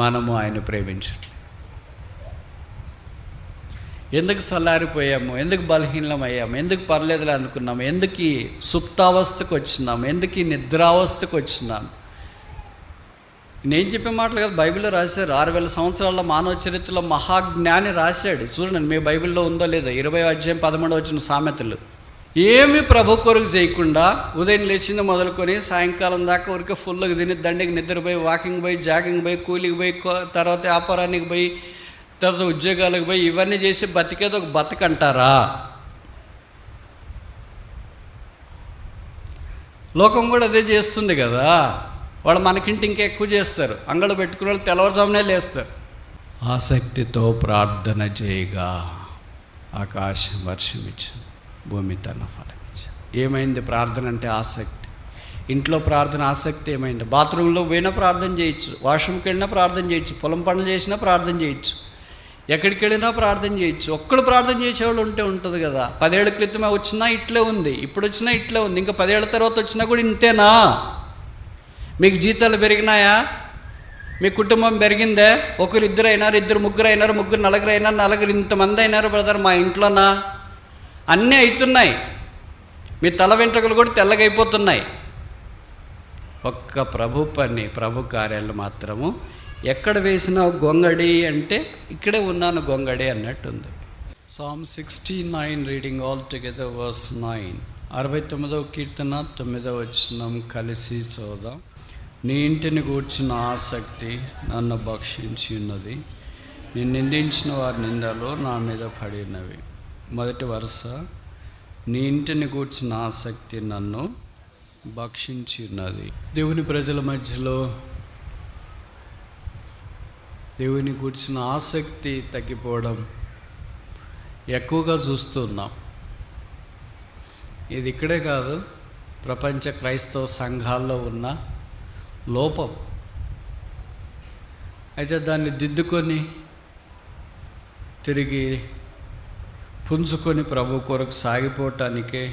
మనము ఆయన ప్రేమించట్లేదు. ఎందుకు సల్లారిపోయాము, ఎందుకు బలహీనమయ్యాము, ఎందుకు పర్లేదులే అనుకున్నాము, ఎందుకు ఈ సుప్తావస్థకు వచ్చినాము, ఎందుకు ఈ నిద్రావస్థకు వచ్చినాము. నేను చెప్పే మాటలు కదా, బైబిల్లో రాశారు. 6000 సంవత్సరాల మానవ చరిత్రలో మహాజ్ఞాని రాశాడు. చూడండి, మీ బైబిల్లో ఉందో లేదో, 20వ అధ్యాయం 13వ వచనం సామెతలు. ఏమి ప్రభు కొరకు చేయకుండా ఉదయం లేచింది మొదలుకొని సాయంకాలం దాకా ఊరికే ఫుల్గా తిని దండికి నిద్రపోయి, వాకింగ్ పోయి, జాగింగ్ పోయి, కూలికి పోయి, తర్వాత వ్యాపారానికి పోయి, తర్వాత ఉద్యోగాలకు పోయి, ఇవన్నీ చేసి బతికేది ఒక బతుకంటారా? లోకం కూడా అదే చేస్తుంది కదా. వాళ్ళు మనకింటి ఇంకా ఎక్కువ చేస్తారు. అంగళ్ళు పెట్టుకునే వాళ్ళు తెల్లవారుజామునే లేస్తారు. ఆసక్తితో ప్రార్థన చేయగా ఆకాశం వర్షమిచ్చు, భూమి తన ఫలమిచ్చు. ఏమైంది ప్రార్థన అంటే? ఆసక్తి. ఇంట్లో ప్రార్థన ఆసక్తి ఏమైంది? బాత్రూంలో పోయినా ప్రార్థన చేయొచ్చు, వాష్రూమ్కి వెళ్ళినా ప్రార్థన చేయొచ్చు, పొలం పనులు చేసినా ప్రార్థన చేయొచ్చు, ఎక్కడికి వెళ్ళినా ప్రార్థన చేయొచ్చు. ఒక్కడు ప్రార్థన చేసేవాళ్ళు ఉంటుంది కదా. 10 ఏళ్ల క్రితమే వచ్చినా ఇట్లే ఉంది, ఇప్పుడు వచ్చినా ఇట్లే ఉంది, ఇంకా 10 ఏళ్ల తర్వాత వచ్చినా కూడా ఇంతేనా? మీకు జీతాలు పెరిగినాయా? మీ కుటుంబం పెరిగిందే? ఒకరు ఇద్దరు అయినారు, ఇద్దరు ముగ్గురు అయినారు, ముగ్గురు నలుగురు అయినారు, నలుగురు ఇంతమంది అయినారు బ్రదర్ మా ఇంట్లోనా? అన్నీ అవుతున్నాయి. మీ తల వెంట్రుకలు కూడా తెల్లగైపోతున్నాయి. ఒక్క ప్రభు పని, ప్రభు కార్యాలు మాత్రము ఎక్కడ వేసినా గొంగడి అంటే ఇక్కడే ఉన్నాను గొంగడి అన్నట్టుంది. Psalm 69 reading all together verse 9. 69వ కీర్తన 9వ వచనం కలిసి చదువుదాం. నీ ఇంటిని గూర్చిన ఆసక్తి నన్ను భక్షించి ఉన్నది, నేను నిందించిన వారి నిందలు నా మీద పడి ఉన్నవి. మొదటి వరుస, నీ ఇంటిని గూర్చిన ఆసక్తి నన్ను భక్షించి ఉన్నది. దేవుని ప్రజల మధ్యలో దేవుని గూర్చిన ఆసక్తి తగ్గిపోవడం ఎక్కువగా చూస్తున్నాం. ఇది ఇక్కడే కాదు, ప్రపంచ క్రైస్తవ సంఘాల్లో ఉన్న లోపం. అయితే దాన్ని దిద్దుకొని తిరిగి పుంజుకొని ప్రభు కొరకు సాగిపోవటానికే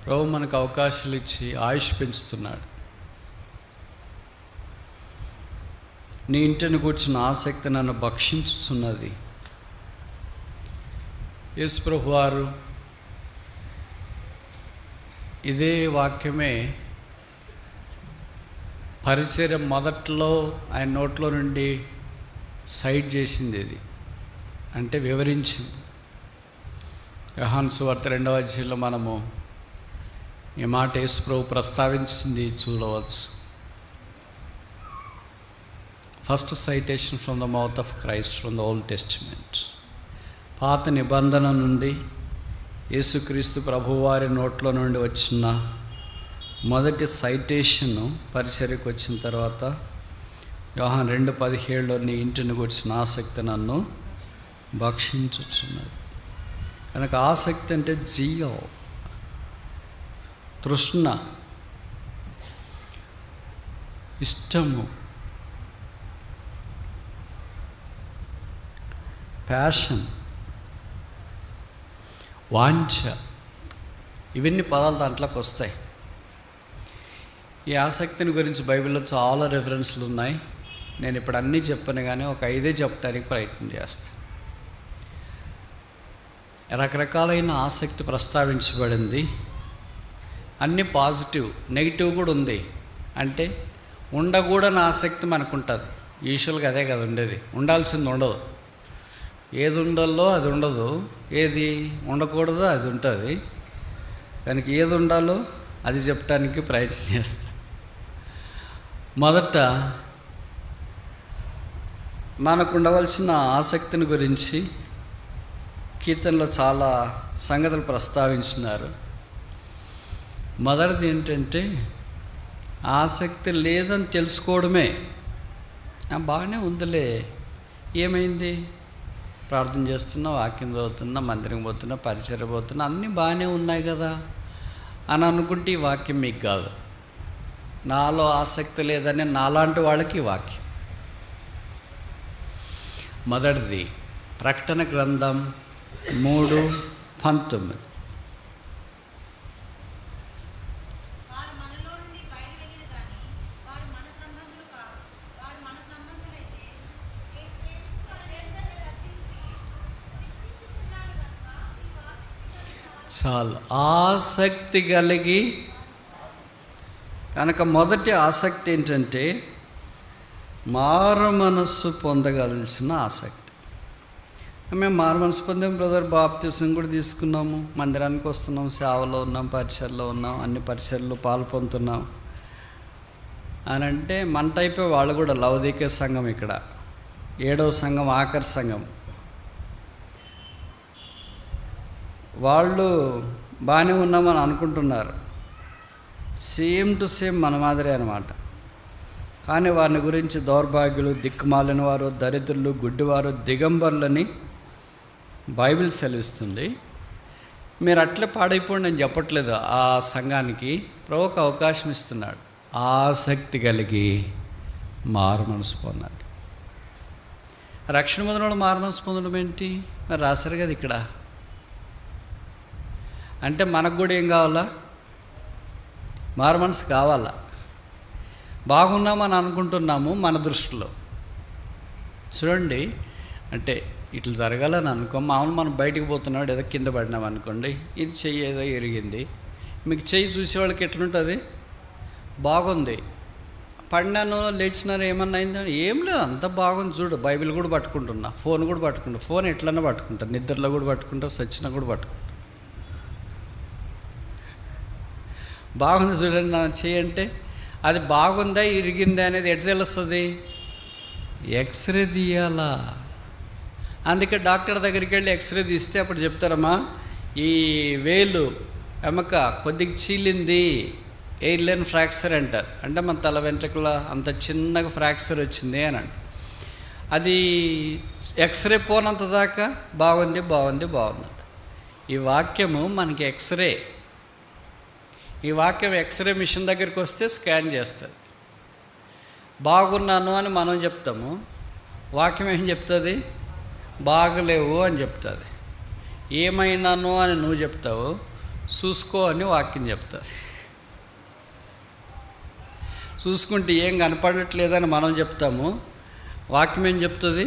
ప్రభు మనకు అవకాశాలు ఇచ్చి ఆయుష్ పెంచుతున్నాడు. నీ ఇంటిని కూర్చున్న ఆసక్తి నన్ను భక్షించుతున్నది. యేసు ప్రభు వారు ఇదే వాక్యమే పరిచర్య మొదట్లో ఆయన నోట్లో నుండి సైడ్ చేసింది. ఇది అంటే వివరించింది. యోహాను సువార్త 2వ అధ్యాయంలో మనము ఈ మాట యేసు ప్రభు ప్రస్తావించింది చూడవచ్చు. First citation from the mouth of Christ from the old testament. పాత నిబంధన నుండి యేసుక్రీస్తు ప్రభువారి నోట్లో నుండి వచ్చిన మొదటి సైటేషను పరిచర్యకు వచ్చిన తర్వాత యోహాను 2:17లో నీ ఇంటిని కూర్చున్న ఆసక్తి నన్ను భక్షించుచున్నది. కనుక ఆసక్తి అంటే జియో, తృష్ణ, ఇష్టము, ప్యాషన్, వాంఛ, ఇవన్నీ పదాలు దాంట్లోకి వస్తాయి. ఈ ఆసక్తిని గురించి బైబిల్లో చాలా రెఫరెన్స్లు ఉన్నాయి. నేను ఇప్పుడు అన్నీ చెప్పను కానీ ఒక 5 చెప్పడానికి ప్రయత్నం చేస్తాను. రకరకాలైన ఆసక్తి ప్రస్తావించబడింది. అన్నీ పాజిటివ్, నెగిటివ్ కూడా ఉంది. అంటే ఉండకూడని ఆసక్తి మనకు ఉంటుంది. యూజువల్గా అదే కదా ఉండేది. ఉండాల్సింది ఉండదు. ఏది ఉండాలో అది ఉండదు, ఏది ఉండకూడదో అది ఉంటుంది. కనుక ఏది ఉండాలో అది చెప్పడానికి ప్రయత్నం చేస్తా. మొదట మనకు ఉండవలసిన ఆసక్తిని గురించి కీర్తనలో చాలా సంగతులు ప్రస్తావించినారు. మొదటిది ఏంటంటే ఆసక్తి లేదని తెలుసుకోవడమే. బాగానే ఉందిలే, ఏమైంది, ప్రార్థన చేస్తున్నా, వాక్యం చదువుతున్నా, మందిరం పోతున్నా, పరిచర్య పోతున్నా, అన్నీ బాగానే ఉన్నాయి కదా అని అనుకుంటే ఈ వాక్యం మీకు కాదు. నాలో ఆసక్తి లేదని నాలాంటి వాళ్ళకి ఈ వాక్యం. మొదటిది ప్రకటన గ్రంథం 3:19. చాలు. ఆసక్తి కలిగి, కనుక మొదటి ఆసక్తి ఏంటంటే మారు మనస్సు పొందగలిసిన ఆసక్తి. మేము మారు మనసు పొందాం బ్రదర్, బాప్తిసం కూడా తీసుకున్నాము, మందిరానికి వస్తున్నాం, సేవలో ఉన్నాం, పరిచర్లో ఉన్నాం, అన్ని పరిచర్లు పాలు పొందుతున్నాం అని అంటే మన టైపే వాళ్ళు కూడా. లౌదిక సంఘం ఇక్కడ 7వ సంఘం, ఆఖరి సంఘం, వాళ్ళు బాగానే ఉన్నామని అనుకుంటున్నారు. సేమ్ టు సేమ్ మన మాదిరే అనమాట. కానీ వారిని గురించి దౌర్భాగ్యులు, దిక్కుమాలిన వారు, దరిద్రులు, గుడ్డివారు, దిగంబర్లని బైబిల్ సెలవిస్తుంది. మీరు అట్లే పాడైపోండి అని చెప్పట్లేదు. ఆ సంఘానికి ప్రభువుకు అవకాశం ఇస్తున్నాడు. ఆసక్తి కలిగి మారు మనసు పొందండి. రక్షణ పొందడం మారు మనసు పొందడం ఏంటి మరి రాశారు కదా ఇక్కడ. అంటే మనకు కూడా ఏం కావాలా? మారు మనసు కావాలా? బాగున్నామని అనుకుంటున్నాము మన దృష్టిలో. చూడండి, అంటే ఇట్లా జరగాలని అనుకో, మామూలు మనం బయటికి పోతున్నాడు, ఏదో కింద పడినాం అనుకోండి, ఇది చెయ్యి ఏదో ఎరిగింది, మీకు చెయ్యి చూసేవాళ్ళకి ఎట్లుంటుంది? బాగుంది, పడినాను, లేచినాను, ఏమన్నా అయిందని. ఏం లేదు, అంత బాగుంది చూడు. బైబిల్ కూడా పట్టుకుంటున్నా, ఫోన్ కూడా పట్టుకుంటా, ఫోన్ ఎట్లన్నా పట్టుకుంటా, నిద్రలో కూడా పట్టుకుంటా, సచ్చినా కూడా పట్టుకుంటా. బాగుంది చూడండి నా చేయంటే అది బాగుందా ఇరిగిందా అనేది ఎట్లా తెలుస్తుంది? ఎక్స్రే తీయాలా. అందుకే డాక్టర్ దగ్గరికి వెళ్ళి ఎక్స్రే తీస్తే అప్పుడు చెప్తారమ్మా, ఈ వేలు ఎమక కొద్దిగా చీలింది, ఎయిర్లైన్ ఫ్రాక్చర్ అంటారు. అంటే మన తల వెంట్రుకల అంత చిన్నగా ఫ్రాక్చర్ వచ్చింది అని. అది ఎక్స్రే పోనంత దాకా బాగుంది బాగుంది బాగుందంట. ఈ వాక్యము మనకి ఎక్స్రే. ఈ వాక్యం ఎక్స్రే మిషన్ దగ్గరికి వస్తే స్కాన్ చేస్తుంది. బాగున్నాను అని మనం చెప్తాము, వాక్యం ఏం చెప్తుంది? బాగలేవు అని చెప్తుంది. ఏమైనాను అని నువ్వు చెప్తావు, చూసుకో అని వాక్యం చెప్తుంది. చూసుకుంటే ఏం కనపడట్లేదని మనం చెప్తాము, వాక్యం ఏం చెప్తుంది?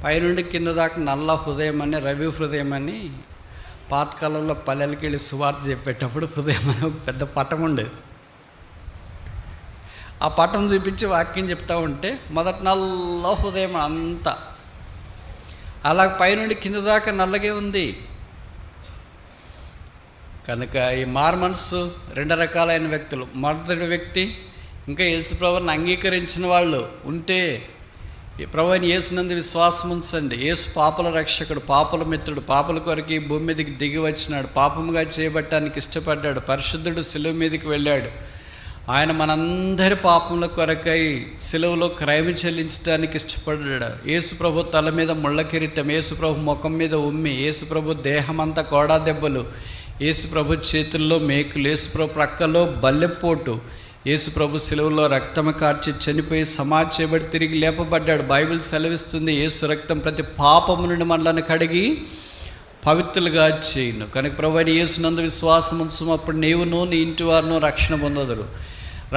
పైనుండి కింద దాకా నల్ల హృదయం అని, రవి హృదయం అని పాతకాలంలో పల్లెలకి వెళ్ళి సువార్త చెప్పేటప్పుడు హృదయం అని ఒక పెద్ద పటం ఉండేది. ఆ పటం చూపించి వాక్యం చెప్తూ ఉంటే మొదట నల్ల హృదయం అంతా, అలా పైనుండి కింద దాకా నల్లగే ఉంది. కనుక ఈ మారు మనసు 2 రకాలైన వ్యక్తులు. మొదటి వ్యక్తి, ఇంకా యేసు ప్రభువుని అంగీకరించిన వాళ్ళు ఉంటే ప్రభువైన యేసునందు విశ్వాసం ఉంచండి. యేసు పాపుల రక్షకుడు, పాపుల మిత్రుడు, పాపుల కొరకు ఈ భూమి మీదకి దిగి వచ్చినాడు, పాపముగా చేయబట్టడానికి ఇష్టపడ్డాడు, పరిశుద్ధుడు, సిలువ మీదకి వెళ్ళాడు. ఆయన మనందరి పాపముల కొరకై సిలువలో క్రైమ్ చెల్లించడానికి ఇష్టపడ్డాడు. యేసు ప్రభు తల మీద ముళ్ళ కిరీటం, యేసు ప్రభు ముఖం మీద ఉమ్మి, యేసు ప్రభు దేహమంతా కోడా దెబ్బలు, యేసు ప్రభు చేతుల్లో మేకులు, యేసు ప్రభు ప్రక్కలో బల్లెపోటు, యేసు ప్రభు సిలువలో రక్తము కార్చి చనిపోయి సమాధి చేయబడి తిరిగి లేపబడ్డాడు. బైబిల్ సెలవిస్తుంది, యేసు రక్తం ప్రతి పాపము నుండి మనలను కడిగి పవిత్రులుగా చేయును. కనుక ప్రభువైన యేసునందు విశ్వాసం ఉంచుము, అప్పుడు నీవును నీ ఇంటి వారును రక్షణ పొందదురు.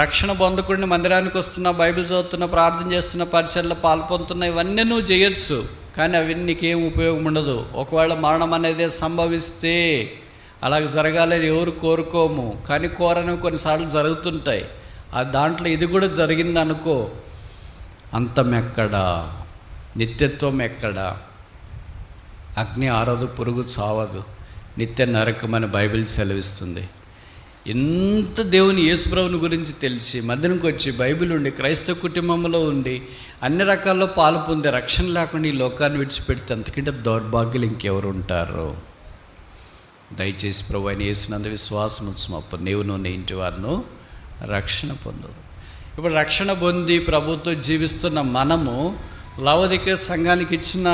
రక్షణ పొందకుండా మందిరానికి వస్తున్నా, బైబిల్ చదువుతున్నా, ప్రార్థన చేస్తున్నా, పరిచర్లో పాల్పొందుతున్నా, ఇవన్నీ నువ్వు చేయొచ్చు, కానీ అవి నీకేం ఉపయోగం ఉండదు. ఒకవేళ మరణం అనేది సంభవిస్తే, అలాగ జరగాలని ఎవరు కోరుకోము, కానీ కోరని కొన్నిసార్లు జరుగుతుంటాయి. ఆ దాంట్లో ఇది కూడా జరిగిందనుకో, అంతం ఎక్కడా, నిత్యత్వం ఎక్కడా? అగ్ని ఆరదు, పురుగు చావదు, నిత్య నరకమని బైబిల్ సెలవిస్తుంది. ఎంత దేవుని యేసుప్రభుని గురించి తెలిసి మధ్యనికి వచ్చి బైబిల్ ఉండి క్రైస్తవ కుటుంబంలో ఉండి అన్ని రకాల్లో పాలు పొందే రక్షణ లేకుండా ఈ లోకాన్ని విడిచిపెడితే అంతకంటే దౌర్భాగ్యులు ఇంకెవరు ఉంటారు? దయచేసి ప్రభువైన యేసునందు విశ్వాసం ఉంచుము, అప్పుడు నీవును నీ ఇంటి వారును రక్షణ పొందదు. ఇప్పుడు రక్షణ పొంది ప్రభుతో జీవిస్తున్న మనము లవోదికయ సంఘానికి ఇచ్చిన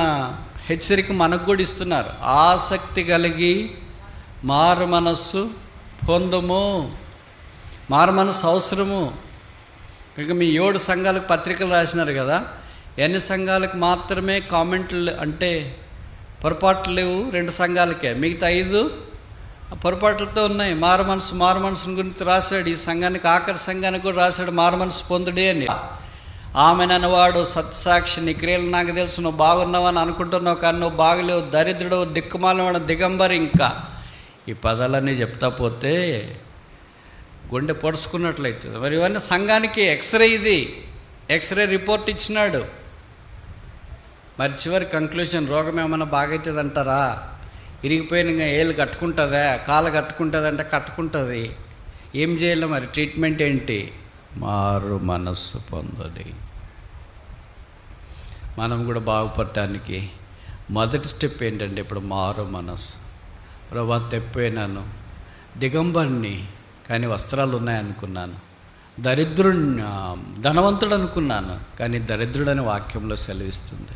హెచ్చరిక మనకు కూడా ఇస్తున్నారు. ఆసక్తి కలిగి మారు మనస్సు పొందము. మారు మనస్సు అవసరము. ఇక మీ 7 సంఘాలకు పత్రికలు రాసినారు కదా, ఎన్ని సంఘాలకు మాత్రమే కామెంట్లు అంటే పొరపాట్లు లేవు? 2 సంఘాలకే, మిగతా 5 పొరపాట్లతో ఉన్నాయి. మారు మనసుని గురించి రాశాడు. ఈ సంఘానికి, ఆఖరి సంఘానికి కూడా రాశాడు, మారు మనసు పొందుడే అని. ఆమెనన్నవాడు సత్సాక్షి, నీ క్రియలు నాకు తెలుసు, నువ్వు బాగున్నావు అని అనుకుంటున్నావు, కానీ నువ్వు బాగలేవు, దరిద్రుడు, దిక్కుమాలవాడు, దిగంబరి, ఇంకా ఈ పదాలన్నీ చెప్తా పోతే గుండె పొడుచుకున్నట్లయితుంది. మరి ఇవన్నీ సంఘానికి ఎక్స్రే, ఇది ఎక్స్రే రిపోర్ట్ ఇచ్చినాడు. మరి చివరి కంక్లూజన్, రోగం ఏమన్నా బాగైతుంది అంటారా? ఇరిగిపోయిన ఏళ్ళు కట్టుకుంటుందా, కాలు కట్టుకుంటుంది అంటే కట్టుకుంటుంది. ఏం చేయాలి మరి? ట్రీట్మెంట్ ఏంటి? మారు మనస్సు పొందాలి. మనం కూడా బాగుపడటానికి మొదటి స్టెప్ ఏంటంటే ఇప్పుడు మారు మనస్సు. ప్రభా తెప్పిపోయినాను, దిగంబరిని, కానీ వస్త్రాలు ఉన్నాయనుకున్నాను, ధనవంతుడు అనుకున్నాను, కానీ దరిద్రుడని వాక్యంలో సెలవిస్తుంది.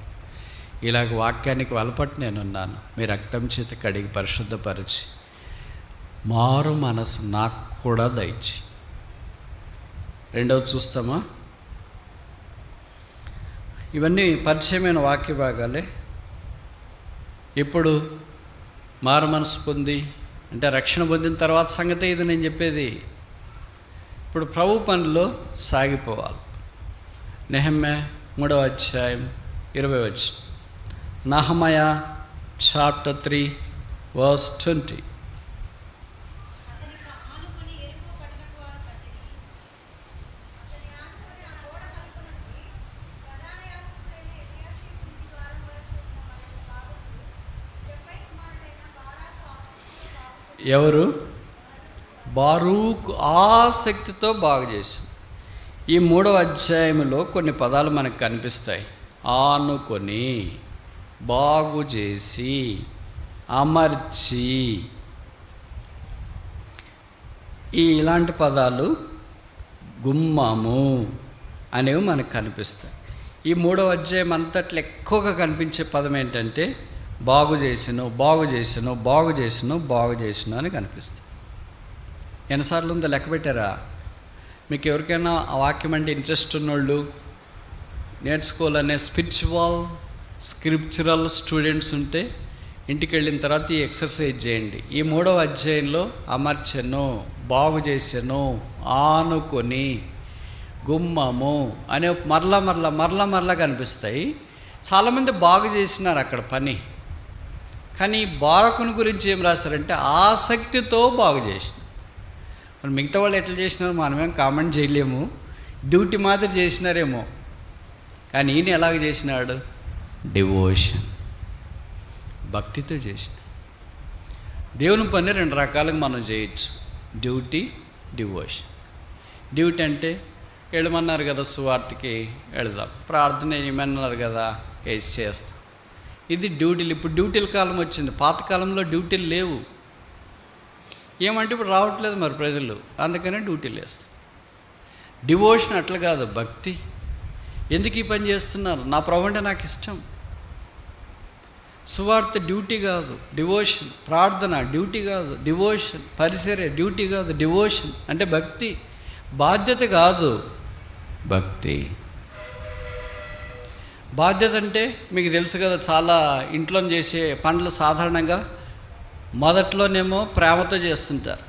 ఇలాగ వాక్యానికి వెలపట్టు నేనున్నాను. మీ రక్తం చేత కడిగి పరిశుద్ధపరిచి మారు మనసు నాకు కూడా దయచి. రెండవది చూస్తామా? ఇవన్నీ పరిచయమైన వాక్య భాగాలే. ఇప్పుడు మారు మనసు పొంది అంటే రక్షణ పొందిన తర్వాత సంగతే ఇది నేను చెప్పేది. ఇప్పుడు ప్రభు పనిలో సాగిపోవాలి. నెహెమ్యా 3వ అధ్యాయం 20 వచనం. నహమయా చాప్టర్ 3 verse 20. ఎవరు? బారూకు ఆసక్తితో బాగు చేసింది. ఈ 3వ అధ్యాయంలో కొన్ని పదాలు మనకు కనిపిస్తాయి. ఆనుకొని, బాగు చేసి, అమర్చి, ఇలాంటి పదాలు, గుమ్మము అనేవి మనకు కనిపిస్తాయి. ఈ 3వ అధ్యాయం అంతట్లో ఎక్కువగా కనిపించే పదం ఏంటంటే బాగు చేసిను, బాగు చేసిను, బాగు చేసిను, బాగు చేసిను అని కనిపిస్తుంది. ఎన్నిసార్లు ఉందో లెక్క పెట్టారా? మీకు ఎవరికైనా ఆ వాక్యం అంటే ఇంట్రెస్ట్ ఉన్నోళ్ళు, నేర్చుకోవాలనే స్క్రిప్చురల్ స్టూడెంట్స్ ఉంటే ఇంటికి వెళ్ళిన తర్వాత ఈ ఎక్సర్సైజ్ చేయండి. ఈ 3వ అధ్యాయంలో అమర్చెను, బాగు చేసెను, ఆనుకొని, గుమ్మము అనే మరలా కనిపిస్తాయి. చాలామంది బాగు చేసినారు అక్కడ పని, కానీ బారకుని గురించి ఏం రాశారంటే ఆసక్తితో బాగు చేసిన. మరి మిగతా వాళ్ళు ఎట్లా చేసినారు మనమేం కామెంట్ చేయలేము, డ్యూటీ మాత్రం చేసినారేమో. కానీ ఈయన ఎలాగ చేసినాడు? డివోషన్, భక్తితో చేసిన. దేవుని పని 2 రకాలుగా మనం చేయొచ్చు, డ్యూటీ, డివోషన్. డ్యూటీ అంటే వెళ్ళమన్నారు కదా, సువార్తకి వెళదాం, ప్రార్థన ఏమన్నారు కదా, వేసి చేస్తాం. ఇది డ్యూటీలు. ఇప్పుడు డ్యూటీల కాలం వచ్చింది. పాతకాలంలో డ్యూటీలు లేవు. ఏమంటే ఇప్పుడు రావట్లేదు మరి ప్రజలు, అందుకనే డ్యూటీలు వేస్తాం. డివోషన్ అట్లా కాదు, భక్తి. ఎందుకు ఈ పని చేస్తున్నారు? నా ప్రభు అంటే నాకు ఇష్టం. సువార్త డ్యూటీ కాదు, డివోషన్. ప్రార్థన డ్యూటీ కాదు, డివోషన్. పరిసరే డ్యూటీ కాదు, డివోషన్. అంటే భక్తి. బాధ్యత కాదు, భక్తి. బాధ్యత అంటే మీకు తెలుసు కదా, చాలా ఇంట్లో చేసే పనులు సాధారణంగా మొదట్లోనేమో ప్రేమతో చేస్తుంటారు.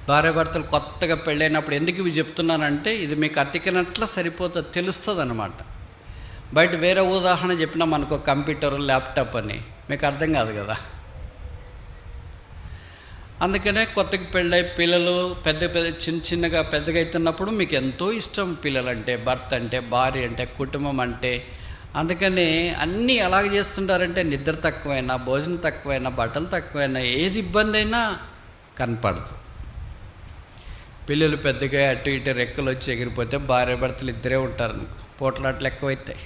భార్యాభర్తలు కొత్తగా పెళ్ళైనప్పుడు ఎందుకు ఇవి చెప్తున్నానంటే ఇది మీకు అతికినట్ల సరిపోతుంది, తెలుస్తుంది అన్నమాట. బయట వేరే ఉదాహరణ చెప్పినా మనకు కంప్యూటర్, ల్యాప్టాప్ అని మీకు అర్థం కాదు కదా. అందుకనే కొత్తగా పెళ్ళై పిల్లలు చిన్నగా పెద్దగా అవుతున్నప్పుడు మీకు ఎంతో ఇష్టం పిల్లలంటే, భర్త అంటే, భార్య అంటే, కుటుంబం అంటే. అందుకని అన్నీ ఎలాగ చేస్తుంటారంటే నిద్ర తక్కువైనా, భోజనం తక్కువైనా, బట్టలు తక్కువైనా, ఏది ఇబ్బంది అయినా కనపడదు. పిల్లలు పెద్దగా అటు ఇటు రెక్కలు వచ్చి ఎగిరిపోతే భార్య భర్తలు ఇద్దరే ఉంటారు అనుకో, పోట్లాట్లు ఎక్కువైతాయి.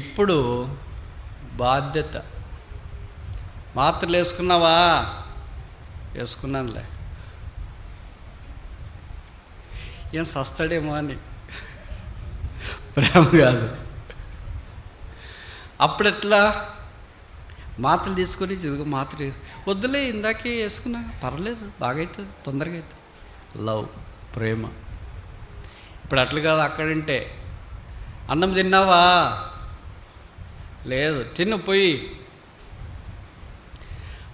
ఇప్పుడు బాధ్యత. మాత్రలు వేసుకున్నావా? వేసుకున్నానులే. ఏం సస్తాడేమో అని ప్రేమ కాదు. అప్పుడెట్లా మాత్రలు తీసుకొని ఇదిగో మాత్ర వద్దులే, ఇందాకే వేసుకున్నా, పర్లేదు, బాగా అవుతుంది, తొందరగా అవుతుంది. లవ్, ప్రేమ. ఇప్పుడు అట్లా కాదు. అక్కడంటే అన్నం తిన్నావా? లేదు, తిన్ను పోయి.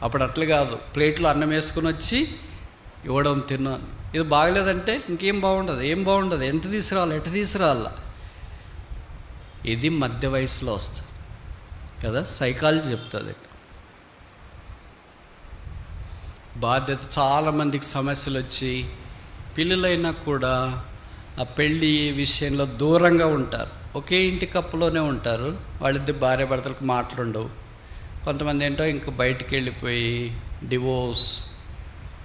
అప్పుడు అట్లా కాదు, ప్లేట్లో అన్నం వేసుకొని వచ్చి ఇవ్వడం, తిన్నాను. ఇది బాగలేదంటే ఇంకేం బాగుండదు, ఏం బాగుండదు, ఎంత తీసుకురావాలి, ఎట్ట తీసుకురావాలా. ఇది మధ్య వయసులో వస్తుంది కదా, సైకాలజీ చెప్తుంది. బాధ్యత. చాలామందికి సమస్యలు వచ్చి పిల్లలైనా కూడా ఆ పెళ్ళి విషయంలో దూరంగా ఉంటారు. ఒకే ఇంటి కప్పులోనే ఉంటారు. వాళ్ళిద్దరు భార్య భర్తలకు మాటలుండవు. కొంతమంది ఏంటో ఇంకా బయటికి వెళ్ళిపోయి డివోర్స్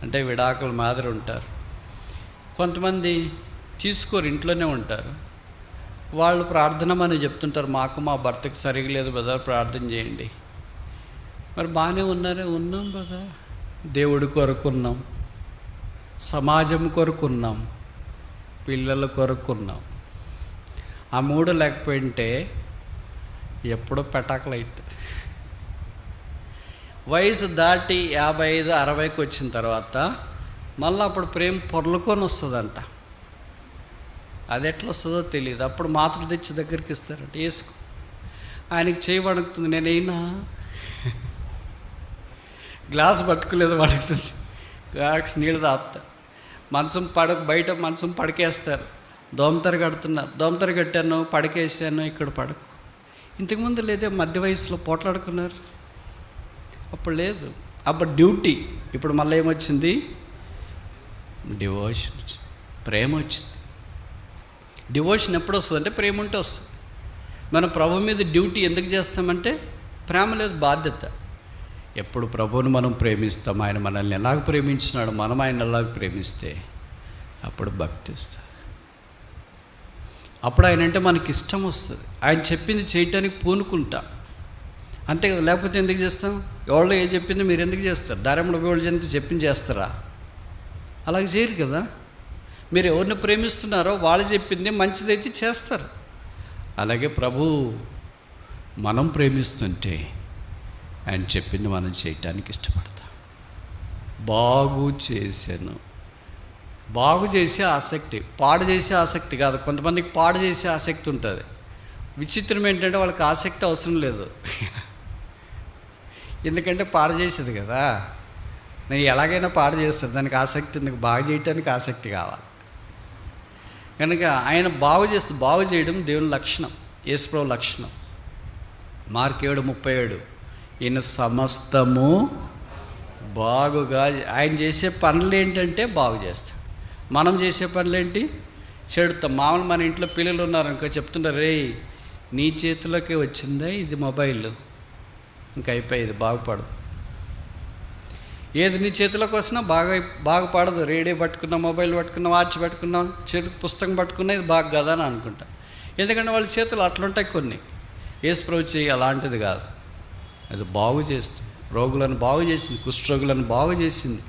అంటే విడాకుల మాదిరి ఉంటారు. కొంతమంది తీసుకోరు, ఇంట్లోనే ఉంటారు. వాళ్ళు ప్రార్థన మనం చెప్తుంటారు, మాకు మా భర్తకి సరిగా లేదు బ్రదర్, ప్రార్థన చేయండి. మరి బాగానే ఉన్నాం బ్రదర్, దేవుడి కొరకున్నాం, సమాజం కొరకున్నాం, పిల్లల కొరకున్నాం. ఆ మూడు లేకపోయింటే ఎప్పుడో పెటాకులైట్. వయసు దాటి 55, 60కి వచ్చిన తర్వాత మళ్ళీ అప్పుడు ప్రేమ పొర్లుకొని వస్తుందంట. అది ఎట్లా వస్తుందో తెలియదు. అప్పుడు మాత్రలు తెచ్చి దగ్గరికి ఇస్తారంట, వేసుకో. ఆయనకి చేయి వణుకుతుంది, నేనైనా గ్లాస్ పట్టుకోలేదు, వణుకుతుంది. గ్లాస్ నీళ్ళు తాపుతారు. బయట మంచం పడకేస్తారు. దోమతెర కడుతున్నారు, దోమతెర కట్టాను, పడకేసాను, ఇక్కడ పడకు. ఇంతకుముందు లేదే, మధ్య వయసులో పోట్లాడుకున్నారు. అప్పుడు లేదు, అప్పుడు డ్యూటీ. ఇప్పుడు మళ్ళీ ఏమొచ్చింది? డివోషన్ వచ్చింది, ప్రేమ వచ్చింది. డివోషన్ ఎప్పుడు వస్తుంది అంటే ప్రేమ ఉంటే వస్తుంది. మనం ప్రభు మీద డ్యూటీ ఎందుకు చేస్తామంటే ప్రేమ లేదు, బాధ్యత. ఎప్పుడు ప్రభువుని మనం ప్రేమిస్తాం, ఆయన మనల్ని ఎలాగ ప్రేమించినాడు, మనం ఆయన ఎలాగ ప్రేమిస్తే అప్పుడు భక్తి వస్తుంది. అప్పుడు ఆయన అంటే మనకి ఇష్టం వస్తుంది. ఆయన చెప్పింది చేయటానికి పూనుకుంటా, అంతే కదా. లేకపోతే ఎందుకు చేస్తాం? ఎవరో ఏ చెప్పింది మీరు ఎందుకు చేస్తారు? దారెమ్మడ వాళ్ళు జంతు చెప్పింది చేస్తారా? అలాగే చేయరు కదా. మీరు ఎవరిని ప్రేమిస్తున్నారో వాళ్ళు చెప్పింది మంచిదైతే చేస్తారు. అలాగే ప్రభు మనం ప్రేమిస్తుంటే ఆయన చెప్పింది మనం చేయటానికి ఇష్టపడతాం. బాగు చేశాను, బాగు చేసే ఆసక్తి, పాడు చేసే ఆసక్తి కాదు. కొంతమందికి పాడు చేసే ఆసక్తి ఉంటుంది. విచిత్రం ఏంటంటే వాళ్ళకి ఆసక్తి అవసరం లేదు, ఎందుకంటే పాడు చేసేది కదా. నేను ఎలాగైనా పాడు చేస్తాను, దానికి ఆసక్తి ఎందుకు? బాగు చేయటానికి ఆసక్తి కావాలి. కనుక ఆయన బాగు చేయడం దేవుని లక్షణం, యేసుప్రభు లక్షణం. మార్కు 7:37, ఈయన సమస్తము బాగుగా. ఆయన చేసే పనులు ఏంటంటే బాగు చేస్తాం. మనం చేసే పనులు ఏంటి? చెడుతాం. మామూలు మన ఇంట్లో పిల్లలు ఉన్నారనుకో, చెప్తుంటారు, రే నీ చేతిలోకి వచ్చిందా ఇది మొబైల్, ఇంకా అయిపోయేది, బాగుపడదు. ఏది నీ చేతిలోకి వచ్చినా బాగుపడదు. రేడియో పట్టుకున్నా, మొబైల్ పట్టుకున్నా, వాచ్ పట్టుకున్నా, పుస్తకం పట్టుకున్నా ఇది బాగు కదా అని అనుకుంటా. ఎందుకంటే వాళ్ళ చేతులు అట్లుంటాయి కొన్ని. యేసుప్రభు చేయి అలాంటిది కాదు, అది బాగు చేస్తుంది. రోగులను బాగు చేసింది, కుష్ఠరోగులను బాగు చేసింది,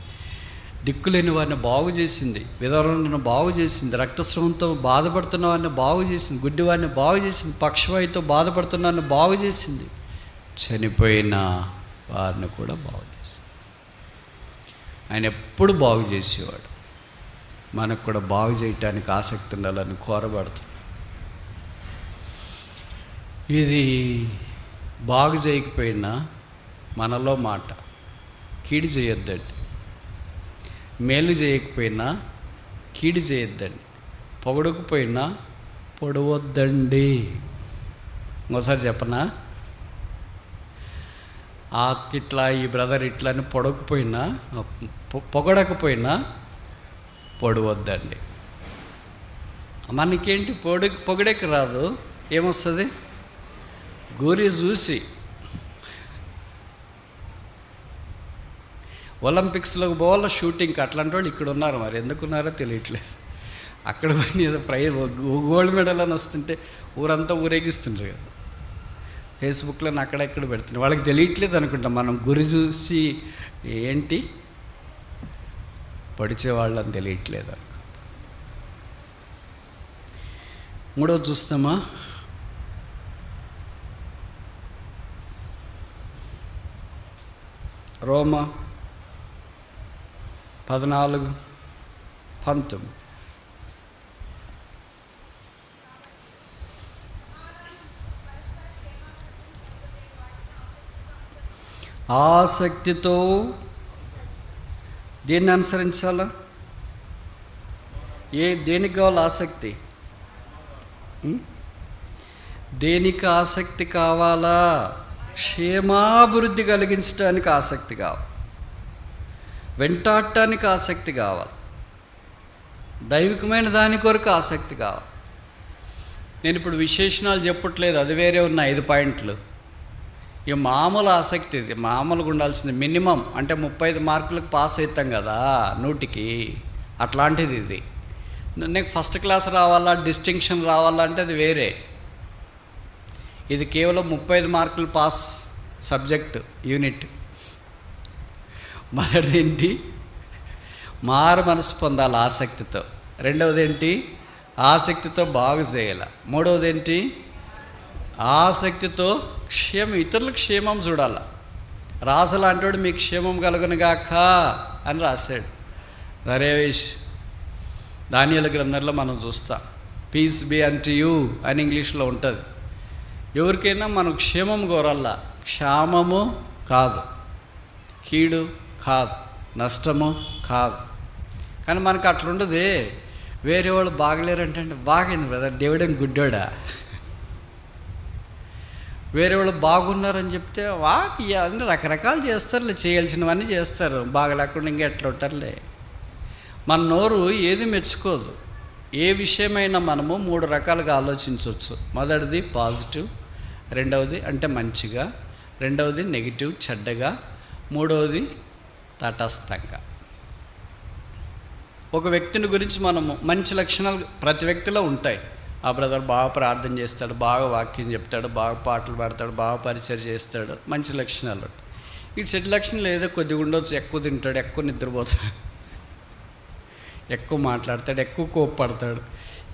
దిక్కులేని వారిని బాగు చేసింది, విధవలను బాగు చేసింది, రక్తస్రావంతో బాధపడుతున్న వారిని బాగు చేసింది, గుడ్డి వారిని బాగు చేసింది, పక్షవాయుతో బాధపడుతున్న వారిని బాగు చేసింది, చనిపోయిన వారిని కూడా బాగు చేసింది. ఆయన ఎప్పుడు బాగు చేసేవాడు. మనకు కూడా బాగు చేయటానికి ఆసక్తి ఉండాలని కోరబడుతుంది. ఇది బాగు చేయకపోయినా మనలో మాట, కీడు చేయొద్దండి. మేలు చేయకపోయినా కీడు చేయొద్దండి. పొగడకపోయినా పొడవద్దండి. ఇంకోసారి చెప్పనా? ఇట్లా ఈ బ్రదర్ ఇట్లా అని పొగడకపోయినా పొడవద్దండి. మనకేంటి పొగడేకి రాదు, ఏమొస్తుంది? గోరి చూసి. ఒలింపిక్స్లోకి పోవాల షూటింగ్కి, అట్లాంటి వాళ్ళు ఇక్కడ ఉన్నారు, మరి ఎందుకున్నారో తెలియట్లేదు. అక్కడ పోయి గోల్డ్ మెడల్ అని వస్తుంటే ఊరంతా ఊరేగిస్తుంటారు కదా, ఫేస్బుక్లో అక్కడెక్కడ పెడుతున్నారు. వాళ్ళకి తెలియట్లేదు అనుకుంటా, మనం గురి చూసి ఏంటి పడిచేవాళ్ళని తెలియట్లేదు అనుకుంటా. మూడోది చూస్తామా? రోమా 14:19. ఆసక్తితో దేన్ని అనుసరించాలా? దేనికి కావాలి ఆసక్తి? దేనికి ఆసక్తి కావాలా? క్షేమాభివృద్ధి కలిగించడానికి ఆసక్తి కావాలి. వెంటాడటానికి ఆసక్తి కావాలి, దైవికమైన దాని కొరకు ఆసక్తి కావాలి. నేను ఇప్పుడు విశేషణాలు చెప్పట్లేదు, అది వేరే ఉన్న 5 పాయింట్లు. ఇక మామూలు ఆసక్తి, ఇది మామూలుగా ఉండాల్సింది. మినిమం అంటే 35 మార్కులకు పాస్ అవుతాం కదా 100కి, అట్లాంటిది ఇది. నీకు ఫస్ట్ క్లాస్ రావాలా, డిస్టింక్షన్ రావాలా అంటే అది వేరే. ఇది కేవలం 35 మార్కులు పాస్ సబ్జెక్టు యూనిట్. మొదటిది ఏంటి? మారు మనసు పొందాలి ఆసక్తితో. రెండవది ఏంటి? ఆసక్తితో బాగు చేయాలి. మూడవది ఏంటి? ఆసక్తితో ఇతరుల క్షేమం చూడాలి. రాజలాంటివాడు మీకు క్షేమం కలుగునుగాక అని రాశాడు. నరేష్ దానియేలు గ్రంథంలో మనం చూస్తాం. పీస్ బి అంటు యూ అని ఇంగ్లీష్లో ఉంటుంది. ఎవరికైనా మనం క్షేమం కోరాలా, క్షామము కాదు, కీడు కాదు, నష్టము కాదు. కానీ మనకు అట్లుండదు. వేరే వాళ్ళు బాగలేరంటే బాగైంది బ్రదర్, దేవుడేం గుడ్డోడా. వేరే వాళ్ళు బాగున్నారని చెప్తే అన్నీ రకరకాలు చేస్తారులే, చేయాల్సినవన్నీ చేస్తారు, బాగలేకుండా ఇంకా ఎట్లా ఉంటారులే. మన నోరు ఏది మెచ్చుకోదు. ఏ విషయమైనా మనము 3 రకాలుగా ఆలోచించవచ్చు. మొదటిది పాజిటివ్, రెండవది అంటే మంచిగా, రెండవది నెగిటివ్ చెడ్డగా, మూడవది తటస్థంగా. ఒక వ్యక్తిని గురించి మనము మంచి లక్షణాలు ప్రతి వ్యక్తిలో ఉంటాయి. ఆ బ్రదర్ బాగా ప్రార్థన చేస్తాడు, బాగా వాక్యం చెప్తాడు, బాగా పాటలు పాడతాడు, బాగా పరిచయం చేస్తాడు, మంచి లక్షణాలు. ఈ చెడు లక్షణాలు ఏదో కొద్దిగా ఉండొచ్చు. ఎక్కువ తింటాడు, ఎక్కువ నిద్రపోతాడు, ఎక్కువ మాట్లాడతాడు, ఎక్కువ కోప్పడతాడు.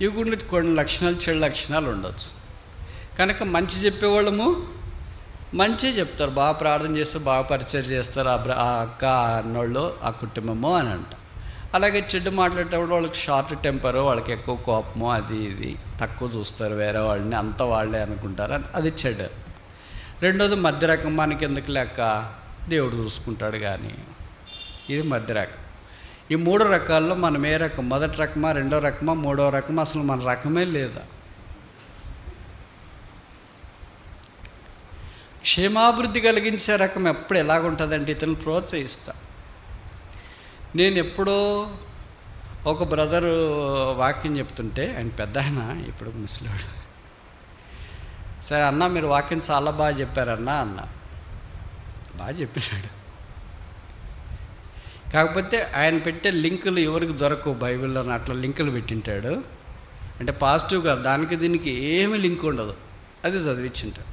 ఇవి కూడా కొన్ని లక్షణాలు, చెడు లక్షణాలు ఉండొచ్చు. కనుక మంచి చెప్పేవాళ్ళము మంచి చెప్తారు, బాగా ప్రార్థన చేస్తారు, బాగా పరిచయం చేస్తారు, ఆ అక్క అన్నోళ్ళు ఆ కుటుంబము అని అంట. అలాగే చెడు మాట్లాడేటప్పుడు వాళ్ళకి షార్ట్ టెంపరు, వాళ్ళకి ఎక్కువ కోపము, అది ఇది తక్కువ చూస్తారు, వేరే వాళ్ళని అంత వాళ్ళే అనుకుంటారు, అది చెడు. రెండోది మధ్య రకం, మనకి ఎందుకు లెక్క దేవుడు చూసుకుంటాడు కానీ, ఇది మధ్య రకం. ఈ 3 రకాల్లో మనం ఏ రకం? మొదటి రకమా, రెండో రకమా, మూడో రకమా? అసలు మన రకమే లేదా? క్షేమాభివృద్ధి కలిగించే రకం ఎప్పుడు ఎలాగుంటుందంటే ఇతను ప్రోత్సహిస్తా. నేను ఎప్పుడో ఒక బ్రదరు వాక్యం చెప్తుంటే, ఆయన పెద్ద ఆయన, ఇప్పుడు ముసలాడు, సరే అన్న మీరు వాక్యం చాలా బాగా చెప్పారన్నా అన్న. బాగా చెప్పినాడు, కాకపోతే ఆయన పెట్టే లింకులు ఎవరికి దొరకవు బైబిల్లో. అట్లా లింకులు పెట్టింటాడు, అంటే పాజిటివ్గా, దానికి దీనికి ఏమీ లింక్ ఉండదు, అది చదివించింటాడు.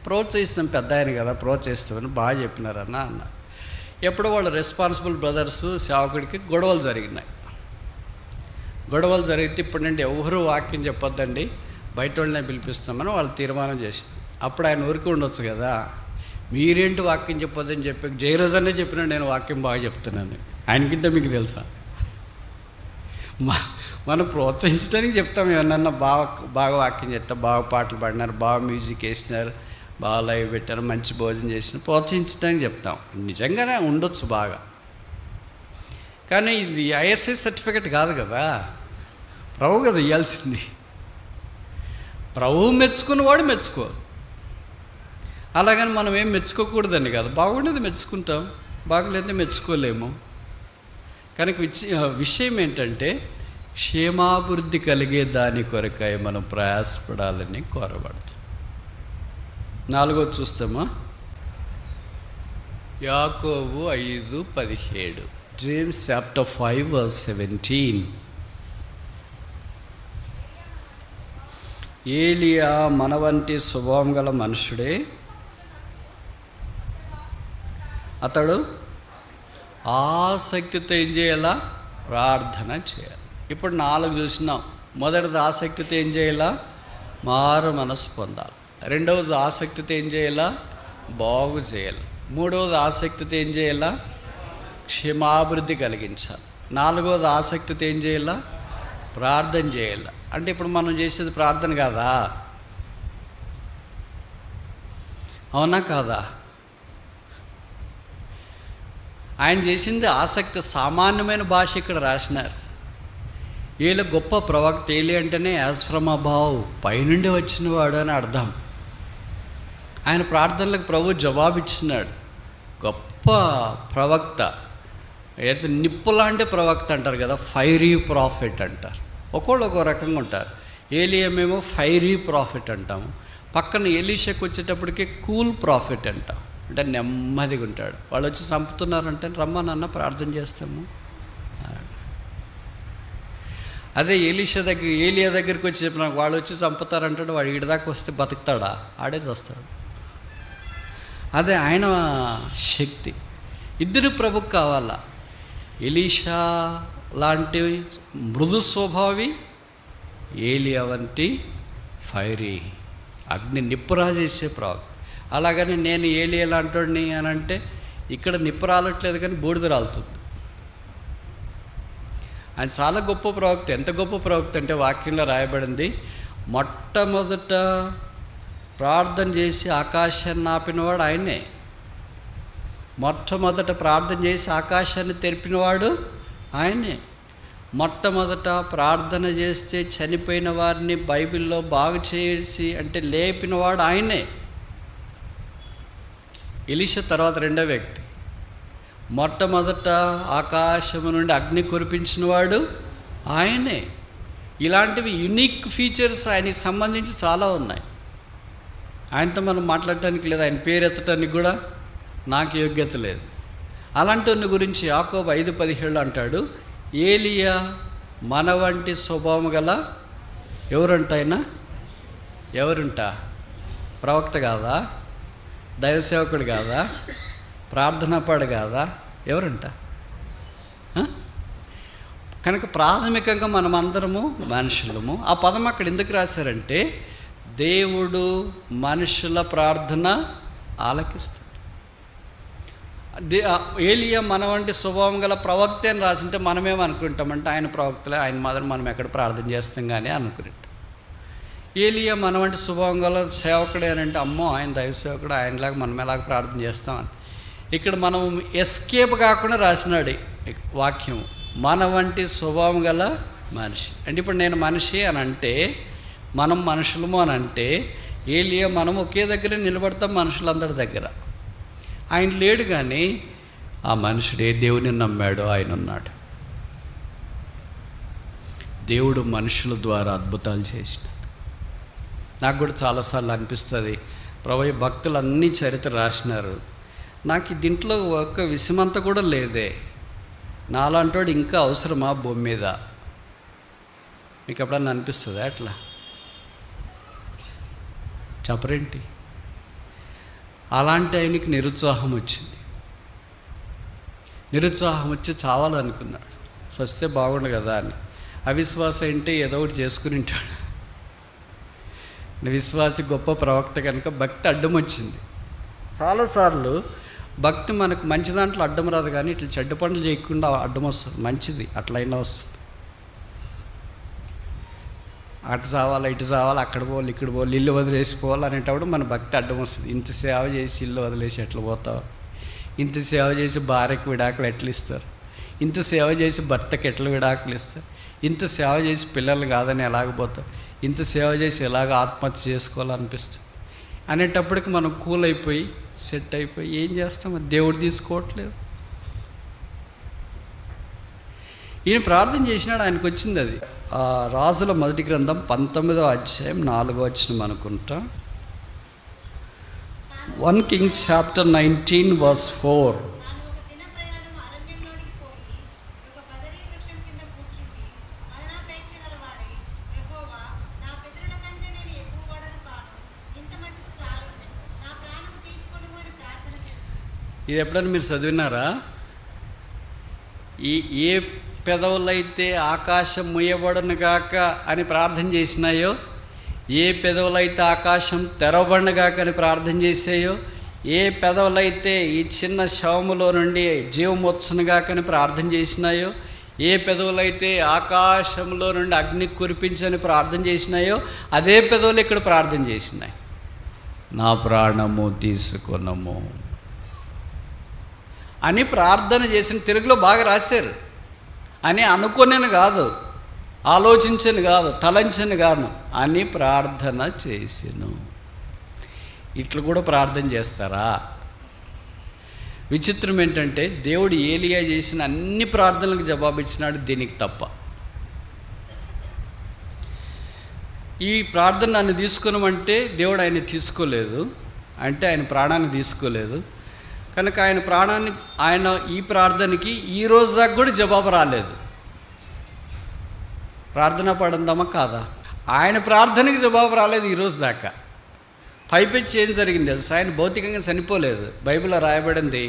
ప్రోత్సహిస్తాం, పెద్ద ఆయన కదా ప్రోత్సహిస్తామని బాగా చెప్పినారన్న అన్న. ఎప్పుడు వాళ్ళు రెస్పాన్సిబుల్ బ్రదర్స్ సేవకుడికి గొడవలు జరిగినాయి. గొడవలు జరిగితే ఇప్పుడు నుండి ఎవరు వాక్యం చెప్పొద్దండి, బయట వాళ్ళనే పిలిపిస్తామని వాళ్ళు తీర్మానం చేసింది. అప్పుడు ఆయన ఊరికి ఉండొచ్చు కదా, మీరేంటి వాక్యం చెప్పొద్దని చెప్పి జయరాజ్ అనే చెప్పినా నేను వాక్యం బాగా చెప్తున్నాను. ఆయనకింటే మీకు తెలుసా? మనం ప్రోత్సహించడానికి చెప్తాం. ఏమన్నా బాగా వాక్యం చెప్తాం, బాగా పాటలు పాడినారు, బాగా మ్యూజిక్ వేసినారు, బాగా లైవ్ పెట్టారు, మంచి భోజనం చేసిన, ప్రోత్సహించడానికి చెప్తాం. నిజంగానే ఉండొచ్చు బాగా, కానీ ఇది ఐఎస్ఐ సర్టిఫికెట్ కాదు కదా, ప్రభు కదా ఇవ్వాల్సింది. ప్రభువు మెచ్చుకున్నవాడు మెచ్చుకో, అలాగని మనం ఏం మెచ్చుకోకూడదని కాదు. బాగుండేది మెచ్చుకుంటాం, బాగలేదని మెచ్చుకోలేము. కనుక విషయం ఏంటంటే క్షేమాభివృద్ధి కలిగే దాని కొరకై మనం ప్రయాసపడాలని కోరబడతాం. 4వది చూస్తామా? యాకోబు 5:17, జేమ్స్ చాప్టర్ 5:17. ఏలియా మన వంటి స్వభావం గల మనుషుడే, అతడు ఆసక్తితో ఏం చేయాలా? ప్రార్థన చేయాలి. ఇప్పుడు 4 చూసినాం. మొదటిది ఆసక్తితో ఏం చేయాలా? మారు మనసు పొందాలి. రెండవది ఆసక్తితో ఏం చేయాలా? బాగు చేయాలి. మూడవది ఆసక్తితో ఏం చేయాలా? క్షేమాభివృద్ధి కలిగించాలి. 4వది ఆసక్తితో ఏం చేయాలా? ప్రార్థన చేయాలి. అంటే ఇప్పుడు మనం చేసేది ప్రార్థన కాదా? అవునా కాదా? ఆయన చేసింది ఆసక్తి. సామాన్యమైన భాష ఇక్కడ రాసినారు. వీళ్ళ గొప్ప ప్రవక్త. ఏలి అంటేనే యాజ్ ఫ్రమ్ అబౌవ్, పైనుండి వచ్చినవాడు అని అర్థం. ఆయన ప్రార్థనలకు ప్రభు జవాబిచ్చినాడు. గొప్ప ప్రవక్త, అయితే నిప్పు లాంటి ప్రవక్త అంటారు కదా, ఫైరీ ప్రాఫిట్ అంటారు. ఒక్కొక్కళ్ళు ఒక్కో రకంగా ఉంటారు. ఏలియామేమో ఫైరీ ప్రాఫిట్ అంటాము, పక్కన ఎలీషాకి వచ్చేటప్పటికి కూల్ ప్రాఫిట్ అంటాం, అంటే నెమ్మదిగా ఉంటాడు. వాళ్ళు వచ్చి చంపుతున్నారంటే రమ్మనన్న ప్రార్థన చేస్తాము. అదే ఏలియా దగ్గరికి వచ్చి చెప్పిన వాళ్ళు వచ్చి చంపుతారంటాడు, వాడు ఈడదాకా వస్తే బతుకుతాడా? ఆడే వస్తాడు. అదే ఆయన శక్తి. ఇద్దరు ప్రభుకు కావాలా. ఎలీషా లాంటి మృదు స్వభావి, ఏలియా వంటి ఫైరీ అగ్ని నిప్పురాజేసే ప్రవక్త. అలాగని నేను ఏలియా లాంటోడిని అని అంటే ఇక్కడ నిప్పు రాలట్లేదు కానీ బూడిద రాలుతుంది. ఆయన చాలా గొప్ప ప్రవక్త. ఎంత గొప్ప ప్రవక్త అంటే వాక్యంలో రాయబడింది, మొట్టమొదట ప్రార్థన చేసి ఆకాశాన్ని ఆపినవాడు ఆయనే. మొట్టమొదట ప్రార్థన చేసి ఆకాశాన్ని తెరిపినవాడు ఆయనే. మొట్టమొదట ప్రార్థన చేస్తే చనిపోయిన వారిని బైబిల్లో బాగు చేసి అంటే లేపినవాడు ఆయనే. ఎలీషా తర్వాత రెండో వ్యక్తి. మొట్టమొదట ఆకాశము నుండి అగ్ని కురిపించినవాడు ఆయనే. ఇలాంటివి యునిక్ ఫీచర్స్ ఆయనకి సంబంధించి చాలా ఉన్నాయి. ఆయనతో మనం మాట్లాడటానికి లేదు, ఆయన పేరు ఎత్తడానికి కూడా నాకు యోగ్యత లేదు. అలాంటి వాని గురించి యాకోబు 5:17 అంటాడు, ఏలియా మన వంటి స్వభావం గల ఎవరంట? ఆయన ఎవరుంట? ప్రవక్త కాదా? దైవసేవకుడు కాదా? ప్రార్థనాపాడు కాదా? ఎవరంట? కనుక ప్రాథమికంగా మనమందరము మనుషులము. ఆ పదం అక్కడ ఎందుకు రాశారంటే దేవుడు మనుషుల ప్రార్థన ఆలకిస్తాడు. ఏలియా మన వంటి స్వభావం గల ప్రవక్త అని రాసింటే మనమేమనుకుంటామంటే ఆయన ప్రవక్తలే, ఆయన మాత్రం మనం ఎక్కడ ప్రార్థన చేస్తాం కానీ అనుకుంటాం. ఏలియా మన వంటి స్వభావం గల సేవకుడే అని అంటే అమ్మో ఆయన దైవ సేవకుడు, ఆయనలాగా మనం ఎలాగ ప్రార్థన చేస్తామని. ఇక్కడ మనం ఎస్కేప్ కాకుండా రాసినాడు వాక్యం, మన వంటి స్వభావం గల మనిషి. అంటే ఇప్పుడు నేను మనిషి అని అంటే, మనం మనుషులము అని అంటే, ఏలియా మనం ఒకే దగ్గరే నిలబడతాం మనుషులందరి దగ్గర. ఆయన లేడు కానీ ఆ మనుషుడే దేవుని నమ్మాడు, ఆయన ఉన్నాడు. దేవుడు మనుషుల ద్వారా అద్భుతాలు చేసినాడు. నాకు కూడా చాలాసార్లు అనిపిస్తుంది, ప్రభు భక్తులు అన్నీ చరిత్ర రాసినారు, నాకు దీంట్లో ఒక్క విషయమంతా కూడా లేదే, నాలాంటోడు ఇంకా అవసరమా భూమి మీద? మీకు ఎప్పుడన్నా అనిపిస్తుందా అట్లా? చెప్పరేంటి? అలాంటి ఆయనకి నిరుత్సాహం వచ్చింది. నిరుత్సాహం వచ్చి చావాలనుకున్నాడు, వస్తే బాగుండు కదా అని. అవిశ్వాసం అంటే ఏదో ఒకటి చేసుకుని ఉంటాడు. విశ్వాసి గొప్ప ప్రవక్త కనుక భక్తి అడ్డం వచ్చింది. చాలాసార్లు భక్తి మనకు మంచి దాంట్లో అడ్డం రాదు కానీ ఇట్లా చెడ్డ పనులు చేయకుండా అడ్డం వస్తుంది. మంచిది అట్లయినా వస్తుంది. అటు చావాలి ఇటు చావాలి, అక్కడ పోవాలి ఇక్కడ పోవాలి, ఇల్లు వదిలేసిపోవాలి అనేటప్పుడు మన భక్తి అడ్డం వస్తుంది. ఇంత సేవ చేసి ఇల్లు వదిలేసి ఎట్లా పోతావు? ఇంత సేవ చేసి భార్యకు విడాకులు ఎట్లా ఇస్తారు? ఇంత సేవ చేసి భర్తకు ఎట్లా విడాకులు ఇస్తారు? ఇంత సేవ చేసి పిల్లలు కాదని ఎలాగపోతావు? ఇంత సేవ చేసి ఎలాగ ఆత్మహత్య చేసుకోవాలనిపిస్తుంది అనేటప్పటికి మనం కూల్ అయిపోయి సెట్ అయిపోయి ఏం చేస్తాం? దేవుడు తీసుకోవట్లేదు. ఈయన ప్రార్థన చేసినాడు, ఆయనకు వచ్చింది అది. రాజుల మొదటి గ్రంథం 19వ అధ్యాయం 4వ వచనం అనుకుంటా. 1 Kings chapter 19 verse 4. ఇది ఎప్పుడైనా మీరు చదివినారా? ఏ పెదవులైతే ఆకాశం ముయ్యబడను గాక అని ప్రార్థన చేసినాయో, ఏ పెదవులైతే ఆకాశం తెరవబడను గాక అని ప్రార్థన చేసాయో, ఏ పెదవులైతే ఈ చిన్న శవములో నుండి జీవం వచ్చును గాక అని ప్రార్థన చేసినాయో, ఏ పెదవులైతే ఆకాశంలో నుండి అగ్ని కురిపించని ప్రార్థన చేసినాయో, అదే పెదవులు ఇక్కడ ప్రార్థన చేసినాయి, నా ప్రాణము తీసుకునము అని ప్రార్థన చేసిన. తెలుగులో బాగా రాశారు. అని అనుకునేను కాదు, ఆలోచించను కాదు, తలంచను కాదు, అని ప్రార్థన చేసాను. ఇట్లు కూడా ప్రార్థన చేస్తారా? విచిత్రం ఏంటంటే దేవుడు ఏలియా చేసిన అన్ని ప్రార్థనలకు జవాబు ఇచ్చినాడు, దీనికి తప్ప. ఈ ప్రార్థన నన్ను తీసుకున్నామంటే దేవుడు ఆయన తీసుకోలేదు, అంటే ఆయన ప్రాణాన్ని తీసుకోలేదు కనుక ఆయన ఈ ప్రార్థనకి ఈ రోజు దాకా కూడా జవాబు రాలేదు. ప్రార్థన పడందామా కాదా? ఆయన ప్రార్థనకి జవాబు రాలేదు ఈ రోజు దాకా. పైపెచ్చి ఏం జరిగింది తెలుసా? ఆయన భౌతికంగా చనిపోలేదు. బైబిల్లో రాయబడింది,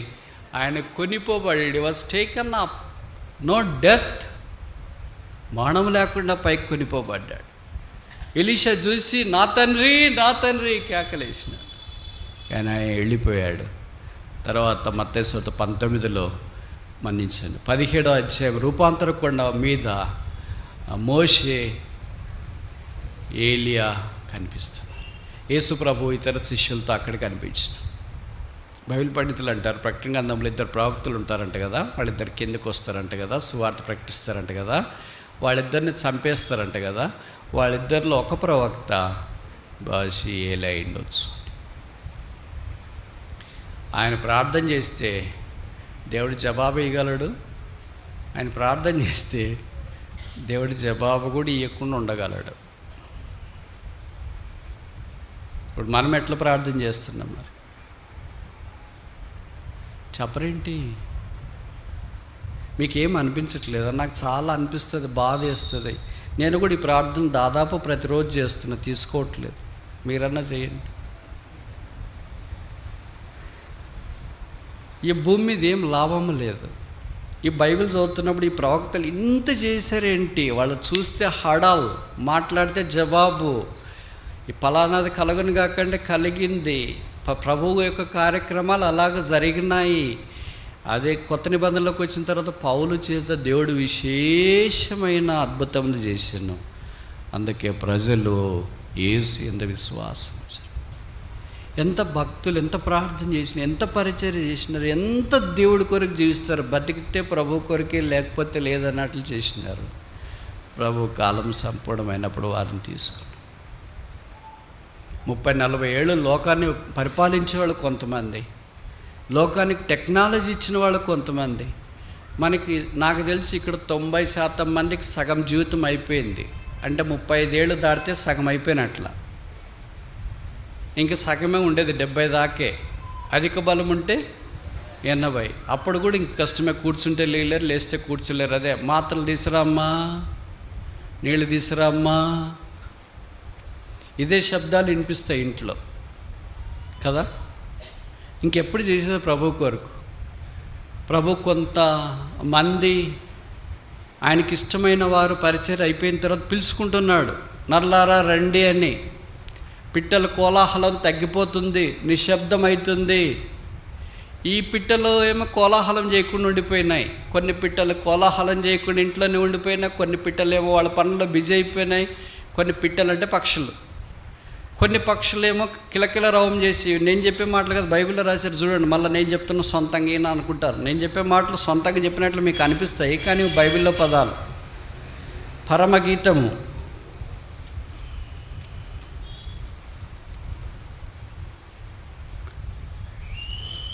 ఆయన కొనిపోబడి was taken up, no death, మరణం లేకుండా పైకి కొనిపోబడ్డాడు. ఎలీషా చూసి నా తండ్రి నా తండ్రి కేకలేసినాడు, కానీ ఆయన వెళ్ళిపోయాడు. తర్వాత మత్తయి సువార్త 19లో మన్నించాను. 17వ అధ్యాయం రూపాంతర కొండ మీద మోషే ఏలియా కనిపిస్తున్నారు. యేసు ప్రభు ఇతర శిష్యులతో అక్కడ కనిపించిన. బైబిల్ పండితులు అంటారు, ప్రకటన గ్రంథంలో 2 ప్రవక్తలు ఉంటారంట కదా, వాళ్ళిద్దరు కిందకు వస్తారంట కదా, సువార్త ప్రకటిస్తారంట కదా, వాళ్ళిద్దరిని చంపేస్తారంట కదా. వాళ్ళిద్దరిలో ఒక ప్రవక్త బాషి ఏలియా అయ్యుండొచ్చు. ఆయన ప్రార్థన చేస్తే దేవుడు జవాబు ఇవ్వగలడు. ఆయన ప్రార్థన చేస్తే దేవుడి జవాబు కూడా ఇవ్వకుండా ఉండగలడు. ఇప్పుడు మనం ఎట్లా ప్రార్థన చేస్తున్నాం మరి చెప్పరేంటి? మీకేం అనిపించట్లేదా? నాకు చాలా అనిపిస్తుంది, బాధ వేస్తుంది. నేను కూడా ఈ ప్రార్థన దాదాపు ప్రతిరోజు చేస్తున్నా, తీసుకోవట్లేదు. మీరన్నా చేయండి. ఈ భూమి మీద ఏం లాభం లేదు. ఈ బైబిల్ చదువుతున్నప్పుడు ఈ ప్రవక్తలు ఇంత చేశారేంటి? వాళ్ళు చూస్తే హడాల్, మాట్లాడితే జవాబు. ఈ ఫలానాది కలగను కాకంటే కలిగింది. ప్రభువు యొక్క కార్యక్రమాలు అలాగ జరిగినాయి. అదే కొత్త నిబంధనలోకి వచ్చిన తర్వాత పౌలు చేత దేవుడు విశేషమైన అద్భుతములు చేశాను. అందుకే ప్రజలు యేసు యందు విశ్వాసం, ఎంత భక్తులు ఎంత ప్రార్థన చేసినారు, ఎంత పరిచర్య చేసినారు, ఎంత దేవుడి కొరకు జీవిస్తారు. బతికితే ప్రభు కొరకే, లేకపోతే లేదన్నట్లు చేసినారు. ప్రభు కాలం సంపూర్ణమైనప్పుడు వారిని తీసుకున్నారు. 30-40 ఏళ్ళు లోకాన్ని పరిపాలించేవాళ్ళు కొంతమంది, లోకానికి టెక్నాలజీ ఇచ్చిన వాళ్ళు కొంతమంది. నాకు తెలిసి ఇక్కడ 90% మందికి సగం జీవితం అయిపోయింది. అంటే 35 ఏళ్ళు దాటితే సగం అయిపోయినట్ల. ఇంకా సగమే ఉండేది 70 దాకే. అధిక బలం ఉంటే 80. అప్పుడు కూడా ఇంక కష్టమే, కూర్చుంటే లేలేరు, లేస్తే కూర్చోలేరు. అదే మాత్రలు తీసుకురామ్మా, నీళ్ళు తీసుకురామ్మా, ఇదే శబ్దాలు వినిపిస్తాయి ఇంట్లో కదా. ఇంకెప్పుడు చేసేది ప్రభు కొరకు. ప్రభు కొంతమంది ఆయనకి ఇష్టమైన వారు పరిచయం అయిపోయిన తర్వాత పిలుచుకుంటున్నాడు, నర్లారా రండి అని. పిట్టల కోలాహలం తగ్గిపోతుంది, నిశ్శబ్దం అవుతుంది. ఈ పిట్టలు ఏమో కోలాహలం చేయకుండా ఉండిపోయినాయి. కొన్ని పిట్టలు కోలాహలం చేయకుండా ఇంట్లోనే ఉండిపోయినాయి. కొన్ని పిట్టలు ఏమో వాళ్ళ పనుల్లో బిజీ అయిపోయినాయి. కొన్ని పిట్టలు అంటే పక్షులు, కొన్ని పక్షులేమో కిలకిల రవం చేసి, నేను చెప్పే మాటలు కదా బైబిల్లో రాశారు చూడండి. మళ్ళీ నేను చెప్తున్న సొంతంగా ఈయన అనుకుంటారు. నేను చెప్పే మాటలు సొంతంగా చెప్పినట్లు మీకు అనిపిస్తాయి, కానీ బైబిల్లో పదాలు. పరమగీతము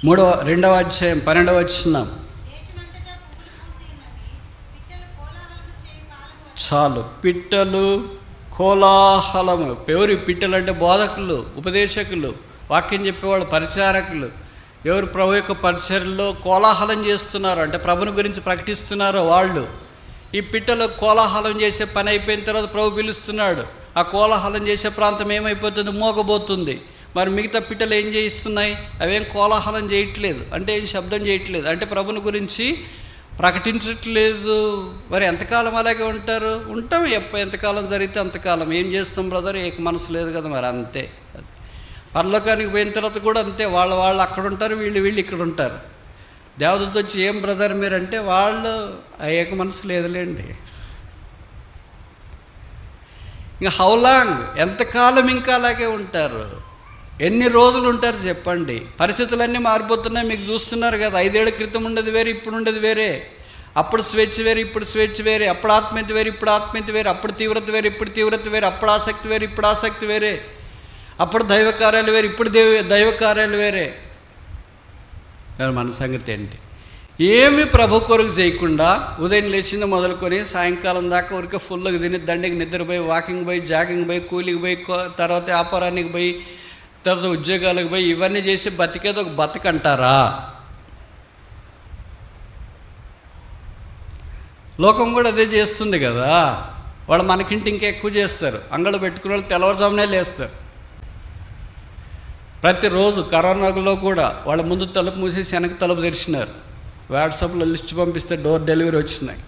2వ అధ్యాయం 12వ వచనం. చాలు, పిట్టలు కోలాహలము. ఎవరు పిట్టలు అంటే? బోధకులు, ఉపదేశకులు, వాక్యం చెప్పేవాళ్ళు, పరిచారకులు. ఎవరు ప్రభు యొక్క పరిచర్యలో కోలాహలం చేస్తున్నారు అంటే ప్రభుని గురించి ప్రకటిస్తున్నారో వాళ్ళు. ఈ పిట్టలు కోలాహలం చేసే పని అయిపోయిన తర్వాత ప్రభు పిలుస్తున్నాడు. ఆ కోలాహలం చేసే ప్రాంతం ఏమైపోతుంది? మోగబోతుంది. మరి మిగతా పిట్టలు ఏం చేయిస్తున్నాయి? అవేం కోలాహలం చేయట్లేదు, అంటే ఏం శబ్దం చేయట్లేదు, అంటే ప్రభుని గురించి ప్రకటించట్లేదు. మరి ఎంతకాలం అలాగే ఉంటాం. ఎంతకాలం జరిగితే అంతకాలం. ఏం చేస్తాం బ్రదర్? ఏక మనసు లేదు కదా, మరి అంతే. పరలోకానికి పోయిన తర్వాత కూడా అంతే. వాళ్ళు అక్కడ ఉంటారు, వీళ్ళు ఇక్కడ ఉంటారు. దేవదూత వచ్చి ఏం బ్రదర్ మీరంటే వాళ్ళు ఏక మనసు లేదులేండి. ఇంకా హౌ లాంగ్, ఎంతకాలం ఇంకా అలాగే ఉంటారు? ఎన్ని రోజులు ఉంటారు చెప్పండి? పరిస్థితులన్నీ మారిపోతున్నాయి, మీకు చూస్తున్నారు కదా. 5 ఏళ్ల క్రితం ఉండేది వేరే, ఇప్పుడు ఉండేది వేరే. అప్పుడు స్వేచ్ఛ వేరే, ఇప్పుడు స్వేచ్ఛ వేరే. అప్పుడు ఆత్మీయత వేరే, ఇప్పుడు ఆత్మీయత వేరే. అప్పుడు తీవ్రత వేరే, ఇప్పుడు తీవ్రత వేరే. అప్పుడు ఆసక్తి వేరే, ఇప్పుడు ఆసక్తి వేరే. అప్పుడు దైవ కార్యాలు వేరే, ఇప్పుడు దైవ కార్యాలు వేరే. మన సంగతి ఏంటి? ఏమి ప్రభు కొరకు చేయకుండా ఉదయం లేచింది మొదలుకొని సాయంకాలం దాకా ఊరికే ఫుల్గా తిని దండికి నిద్రపోయి వాకింగ్ పోయి జాగింగ్ పోయి కూలికి పోయి తర్వాత వ్యాపారానికి పోయి తర్వాత ఉద్యోగాలకు పోయి ఇవన్నీ చేసి బతికేది ఒక బతుకంటారా? లోకం కూడా అదే చేస్తుంది కదా. వాళ్ళు మనకింటి ఇంకా ఎక్కువ చేస్తారు. అంగళ్ళు పెట్టుకునే వాళ్ళు తెల్లవారుజామునే లేస్తారు. ప్రతిరోజు కరోనాలో కూడా వాళ్ళ ముందు తలుపు మూసేసి వెనక తలుపు తెరిచినారు. వాట్సాప్లో లిస్ట్ పంపిస్తే డోర్ డెలివరీ వచ్చినాయి.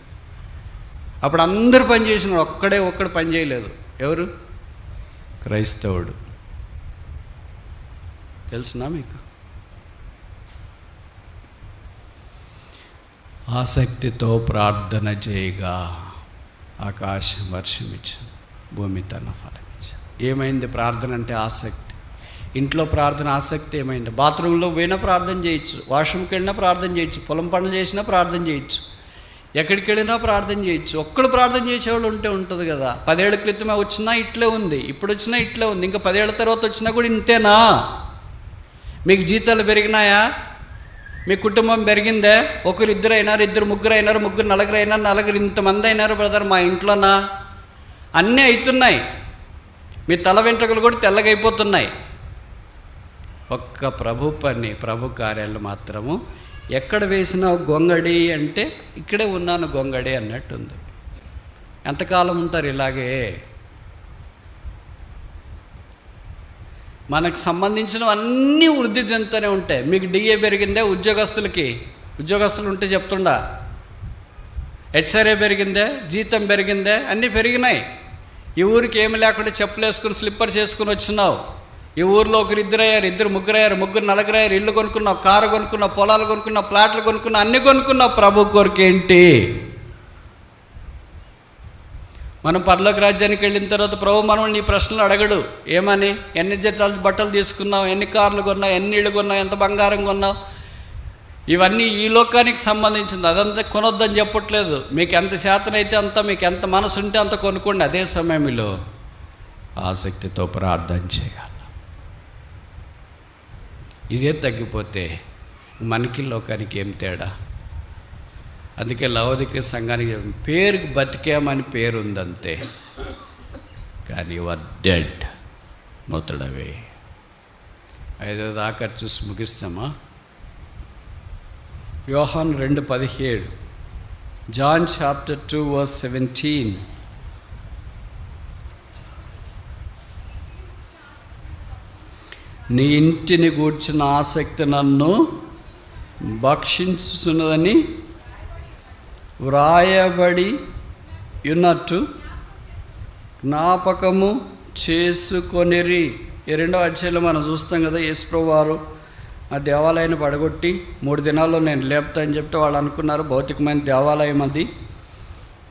అప్పుడు అందరూ పని చేసినారు, ఒక్కడు పని చేయలేదు. ఎవరు? క్రైస్తవుడు. తెలుసునా మీకు? ఆసక్తితో ప్రార్థన చేయగా ఆకాశం వర్షమిచ్చు, భూమి తన ఫలమిచ్చు. ఏమైంది ప్రార్థన అంటే? ఆసక్తి. ఇంట్లో ప్రార్థన ఆసక్తి ఏమైంది? బాత్రూంలో పోయినా ప్రార్థన చేయొచ్చు, వాష్రూమ్కి వెళ్ళినా ప్రార్థన చేయొచ్చు, పొలం పనులు చేసినా ప్రార్థన చేయొచ్చు, ఎక్కడికి వెళ్ళినా ప్రార్థన చేయొచ్చు. ఒక్కడు ప్రార్థన చేసేవాళ్ళు ఉంటుంది కదా. 10 ఏళ్ల క్రితమే వచ్చినా ఇట్లే ఉంది, ఇప్పుడు వచ్చినా ఇట్లే ఉంది, ఇంకా 10 ఏళ్ల తర్వాత వచ్చినా కూడా ఇంతేనా? మీకు జీతాలు పెరిగినాయా? మీ కుటుంబం పెరిగిందే? ఒకరు ఇద్దరు అయినారు, ఇద్దరు ముగ్గురు అయినారు, ముగ్గురు నలుగురు అయినారు, నలుగురు ఇంతమంది అయినారు బ్రదర్ మా ఇంట్లోనా? అన్నీ అవుతున్నాయి. మీ తల వెంట్రుకలు కూడా తెల్లగైపోతున్నాయి. ఒక్క ప్రభు పని, ప్రభు కార్యాలు మాత్రము ఎక్కడ వేసినా గొంగడి అంటే ఇక్కడే ఉన్నాను గొంగడి అన్నట్టుంది. ఎంతకాలం ఉంటారు ఇలాగే? మనకు సంబంధించినవన్నీ వృద్ధి చెందుతూనే ఉంటాయి. మీకు డిఏ పెరిగిందే, ఉద్యోగస్తులు ఉంటే చెప్తుండా, హెచ్ఆర్ఏ పెరిగిందే, జీతం పెరిగిందే, అన్నీ పెరిగినాయి. ఈ ఊరికి ఏమి లేకుండా చెప్పులు వేసుకుని స్లిప్పర్ చేసుకుని వచ్చినావు. ఈ ఊరిలో ఒకరు ఇద్దరయ్యారు, ఇద్దరు ముగ్గురయ్యారు, ముగ్గురు నలుగురయ్యారు. ఇల్లు కొనుక్కున్నావు, కారు కొనుక్కున్నావు, పొలాలు కొనుక్కున్నావు, ప్లాట్లు కొనుక్కున్నావు, అన్నీ కొనుక్కున్నావు. ప్రభు కొరకేంటి? మనం పరలోక రాజ్యానికి వెళ్ళిన తర్వాత ప్రభు మనల్ని ఈ ప్రశ్నలు అడగడు. ఏమని? ఎన్ని జతలు బట్టలు తీసుకున్నావు, ఎన్ని కార్లు కొన్నావు, ఎన్ని ఇళ్ళు కొన్నావు, ఎంత బంగారం కొన్నావు? ఇవన్నీ ఈ లోకానికి సంబంధించింది. అదంతా కొనొద్దని చెప్పట్లేదు. మీకు ఎంత శాతం అయితే అంత, మీకు ఎంత మనసు ఉంటే అంత కొనుక్కోండి. అదే సమయంలో ఆసక్తితో ప్రార్థన చేయాలి. ఇదే తగ్గిపోతే మనకి లోకానికి ఏం తేడా? అందుకే లవోదికీయ సంఘానికి పేరుకి బతికామని పేరు ఉందంతే, కానీ యువర్ డెడ్, మృతుడవే. 5వ దాకా చూసి ముగిస్తామా? యోహాను 2:17, జాన్ చాప్టర్ 2 verse 17. నీ ఇంటిని గూర్చిన ఆసక్తి నన్ను భక్షించుచున్నదని వ్రాయబడి ఉన్నట్టు జ్ఞాపకము చేసుకొనిరి. ఈ 2వ అధ్యాయంలో మనం చూస్తాం కదా, యేసుప్రభువు వారు ఆ దేవాలయాన్ని పడగొట్టి 3 దినాల్లో నేను లేపుతా అని చెప్తే వాళ్ళు అనుకున్నారు భౌతికమైన దేవాలయం అది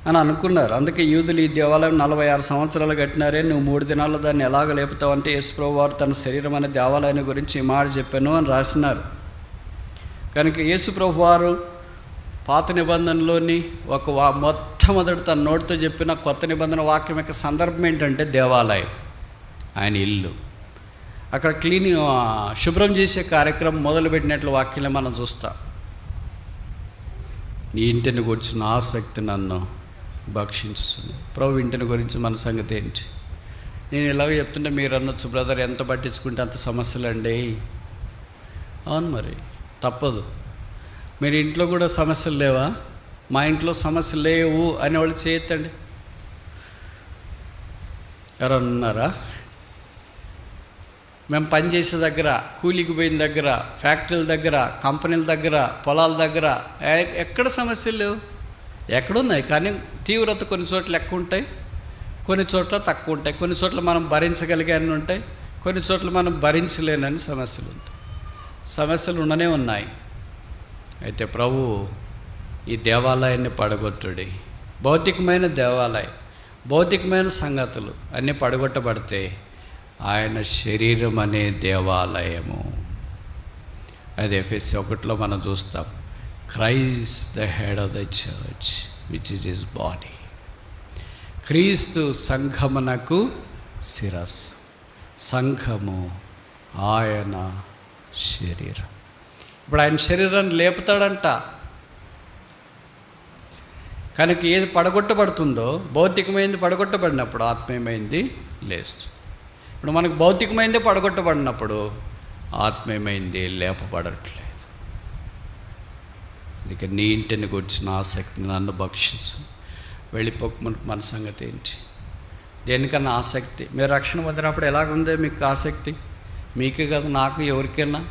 అని అనుకున్నారు. అందుకే యూదులు ఈ దేవాలయం 46 సంవత్సరాలు కట్టినారే, నువ్వు 3 దినాల్లో దాన్ని ఎలాగ లేపుతావు అంటే యేసుప్రభువు వారు తన శరీరం అనే దేవాలయాన్ని గురించి ఈ మాట చెప్పాను అని రాసినారు. కనుక యేసుప్రభువు వారు పాత నిబంధనలోని మొట్టమొదటి తన నోటితో చెప్పిన కొత్త నిబంధన వాక్యం యొక్క సందర్భం ఏంటంటే దేవాలయం, ఆయన ఇల్లు. అక్కడ శుభ్రం చేసే కార్యక్రమం మొదలుపెట్టినట్లు వాక్యంలో మనం చూస్తాం. నీ ఇంటిని గురించిన ఆసక్తి నన్ను భక్షించుతుంది. ప్రభు ఇంటిని గురించి మన సంగతి ఏంటి? నేను ఇలాగ చెప్తుంటే మీరు అనొచ్చు, బ్రదర్ ఎంత పట్టించుకుంటే అంత సమస్యలండి. అవును, మరి తప్పదు. మీరు ఇంట్లో కూడా సమస్యలు లేవా? మా ఇంట్లో సమస్యలు లేవు అనేవాళ్ళు చేయొద్దండి. ఎవరన్నా ఉన్నారా? మేము పనిచేసే దగ్గర, కూలికి పోయిన దగ్గర, ఫ్యాక్టరీల దగ్గర, కంపెనీల దగ్గర, పొలాల దగ్గర ఎక్కడ సమస్యలు లేవు? ఎక్కడున్నాయి, కానీ తీవ్రత కొన్ని చోట్ల ఎక్కువ ఉంటాయి, కొన్ని చోట్ల తక్కువ ఉంటాయి. కొన్ని చోట్ల మనం భరించగలిగాని ఉంటాయి, కొన్ని చోట్ల మనం భరించలేనని సమస్యలు ఉంటాయి. సమస్యలు ఉండనే ఉన్నాయి. అయితే ప్రభు ఈ దేవాలయాన్ని పడగొట్టుడి. భౌతికమైన దేవాలయం, భౌతికమైన సంగతులు అన్నీ పడగొట్టబడితే ఆయన శరీరం అనే దేవాలయము. అది ఎఫెసీ 1లో మనం చూస్తాం. Christ the head of the church which is his body. క్రీస్తు సంఘమునకు శిరస్సు, సంఘము ఆయన శరీరం. ఇప్పుడు ఆయన శరీరాన్ని లేపుతాడంట. కనుక ఏది పడగొట్టబడుతుందో, భౌతికమైనది పడగొట్టబడినప్పుడు ఆత్మీయమైనది లేస్తుంది. ఇప్పుడు మనకు భౌతికమైనది పడగొట్టబడినప్పుడు ఆత్మీయమైనది లేపబడట్లేదు. అందుకే నీ ఇంటిని గురించిన ఆసక్తి నన్ను భక్షించు, వెళ్ళిపోక మన సంగతి ఏంటి? దేనికన్నా ఆసక్తి? మీరు రక్షణ పొందినప్పుడు ఎలాగుందే మీకు ఆసక్తి? మీకే కాదు, నాకు, ఎవరికైనా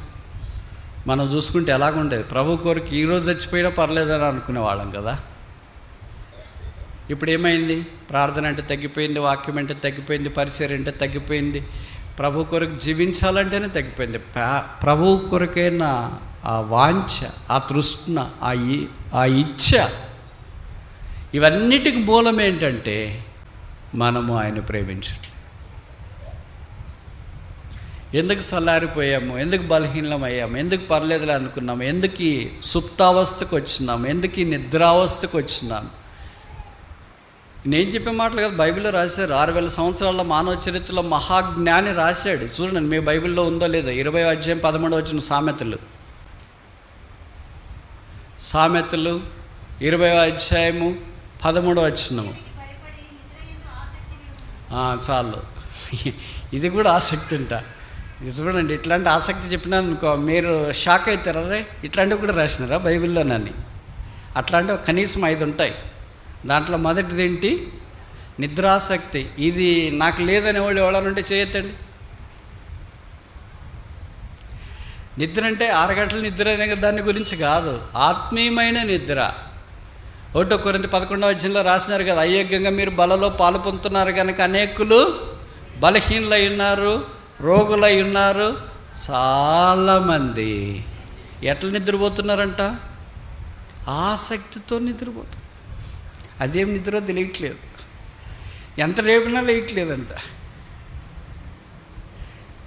మనం చూసుకుంటే ఎలాగుండేది? ప్రభు కొరకు ఈరోజు చచ్చిపోయినా పర్లేదని అనుకునేవాళ్ళం కదా. ఇప్పుడు ఏమైంది? ప్రార్థన అంటే తగ్గిపోయింది, వాక్యం అంటే తగ్గిపోయింది, పరిచర్య అంటే తగ్గిపోయింది, ప్రభు కొరకు జీవించాలంటేనే తగ్గిపోయింది. ప్రభు కొరకైనా ఆ వాంఛ, ఆ తృష్ణ, ఆ ఇచ్ఛ, ఇవన్నిటికి మూలం ఏంటంటే మనము ఆయన ప్రేమించట్లేదు. ఎందుకు సల్లారిపోయాము? ఎందుకు బలహీనమయ్యాము? ఎందుకు పర్లేదులే అనుకున్నాము? ఎందుకు ఈ సుప్తావస్థకు వచ్చినాము? ఎందుకు ఈ నిద్రావస్థకు వచ్చినాము? నేను చెప్పే మాటలు కదా, బైబిల్లో రాశారు. 6000 సంవత్సరాల మానవ చరిత్రలో మహాజ్ఞాని రాశాడు. చూడండి, మీ బైబిల్లో ఉందో లేదో. 20వ అధ్యాయం 13వ వచనం, సామెతలు 20వ అధ్యాయము 13వ వచనము. చాలు, ఇది కూడా ఆసక్తి ఉంటా. ఇది చూడండి, ఇట్లాంటి ఆసక్తి చెప్పినాను అనుకో, మీరు షాక్ అవుతారా? రే, ఇట్లాంటివి కూడా రాసినారా బైబిల్లోనని? అట్లాంటివి కనీసం 5 ఉంటాయి. దాంట్లో మొదటిది ఏంటి? నిద్రాసక్తి. ఇది నాకు లేదని ఎవరైనా ఉంటే చేయొద్దండి. నిద్ర అంటే 6 గంటల నిద్ర అనే దాని గురించి కాదు, ఆత్మీయమైన నిద్ర. 1 కొరింథీ 11వ అధ్యాయంలో రాసినారు కదా, అయోగ్యంగా మీరు బలలో పాలు పొందుతున్నారు కనుక అనేకులు బలహీనులై ఉన్నారు, రోగులై ఉన్నారు. చాలామంది ఎట్లా నిద్రపోతున్నారంట? ఆసక్తితో నిద్రపోతున్నారు. అదేం నిద్ర తెలియట్లేదు, ఎంత లేపినా లేయట్లేదంట.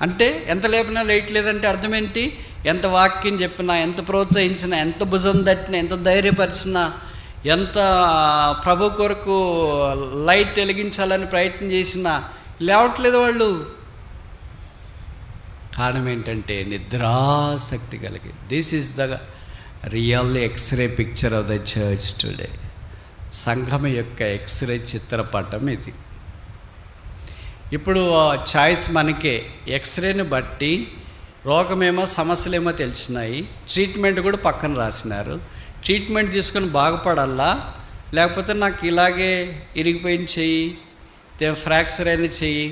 అంటే ఎంత లేపినా లేయట్లేదంటే అర్థం ఏంటి? ఎంత వాక్యం చెప్పినా, ఎంత ప్రోత్సహించినా, ఎంత భుజం తట్టినా, ఎంత ధైర్యపరిచినా, ఎంత ప్రభు కొరకు లైట్ వెలిగించాలని ప్రయత్నం చేసినా లేవట్లేదు వాళ్ళు. కారణం ఏంటంటే నిద్రాసక్తి కలిగి. This is the real x-ray picture of the church today. సంఘం యొక్క ఎక్స్రే చిత్రపటం ఇది. ఇప్పుడు చాయిస్ మనకే. ఎక్స్రేని బట్టి రోగమేమో, సమస్యలేమో తెలిసినాయి, ట్రీట్మెంట్ కూడా పక్కన రాసినారు. ట్రీట్మెంట్ తీసుకొని బాగుపడాలా, లేకపోతే నాకు ఇలాగే ఇరిగిపోయిన చెయ్యి, ఫ్రాక్చర్ అయిన చెయ్యి,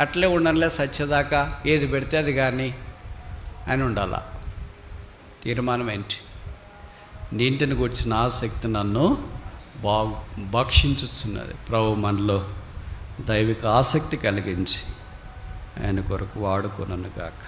అట్లే ఉండాలే సచ్చేదాకా, ఏది పెడితే అది కానీ అని ఉండాలా. తీర్మానం ఏంటి? నీటిని కూర్చిన ఆసక్తి నన్ను భక్షించుచున్నది. ప్రభు మనలో దైవిక ఆసక్తి కలిగించి ఆయన కొరకు వాడుకొనుగాక.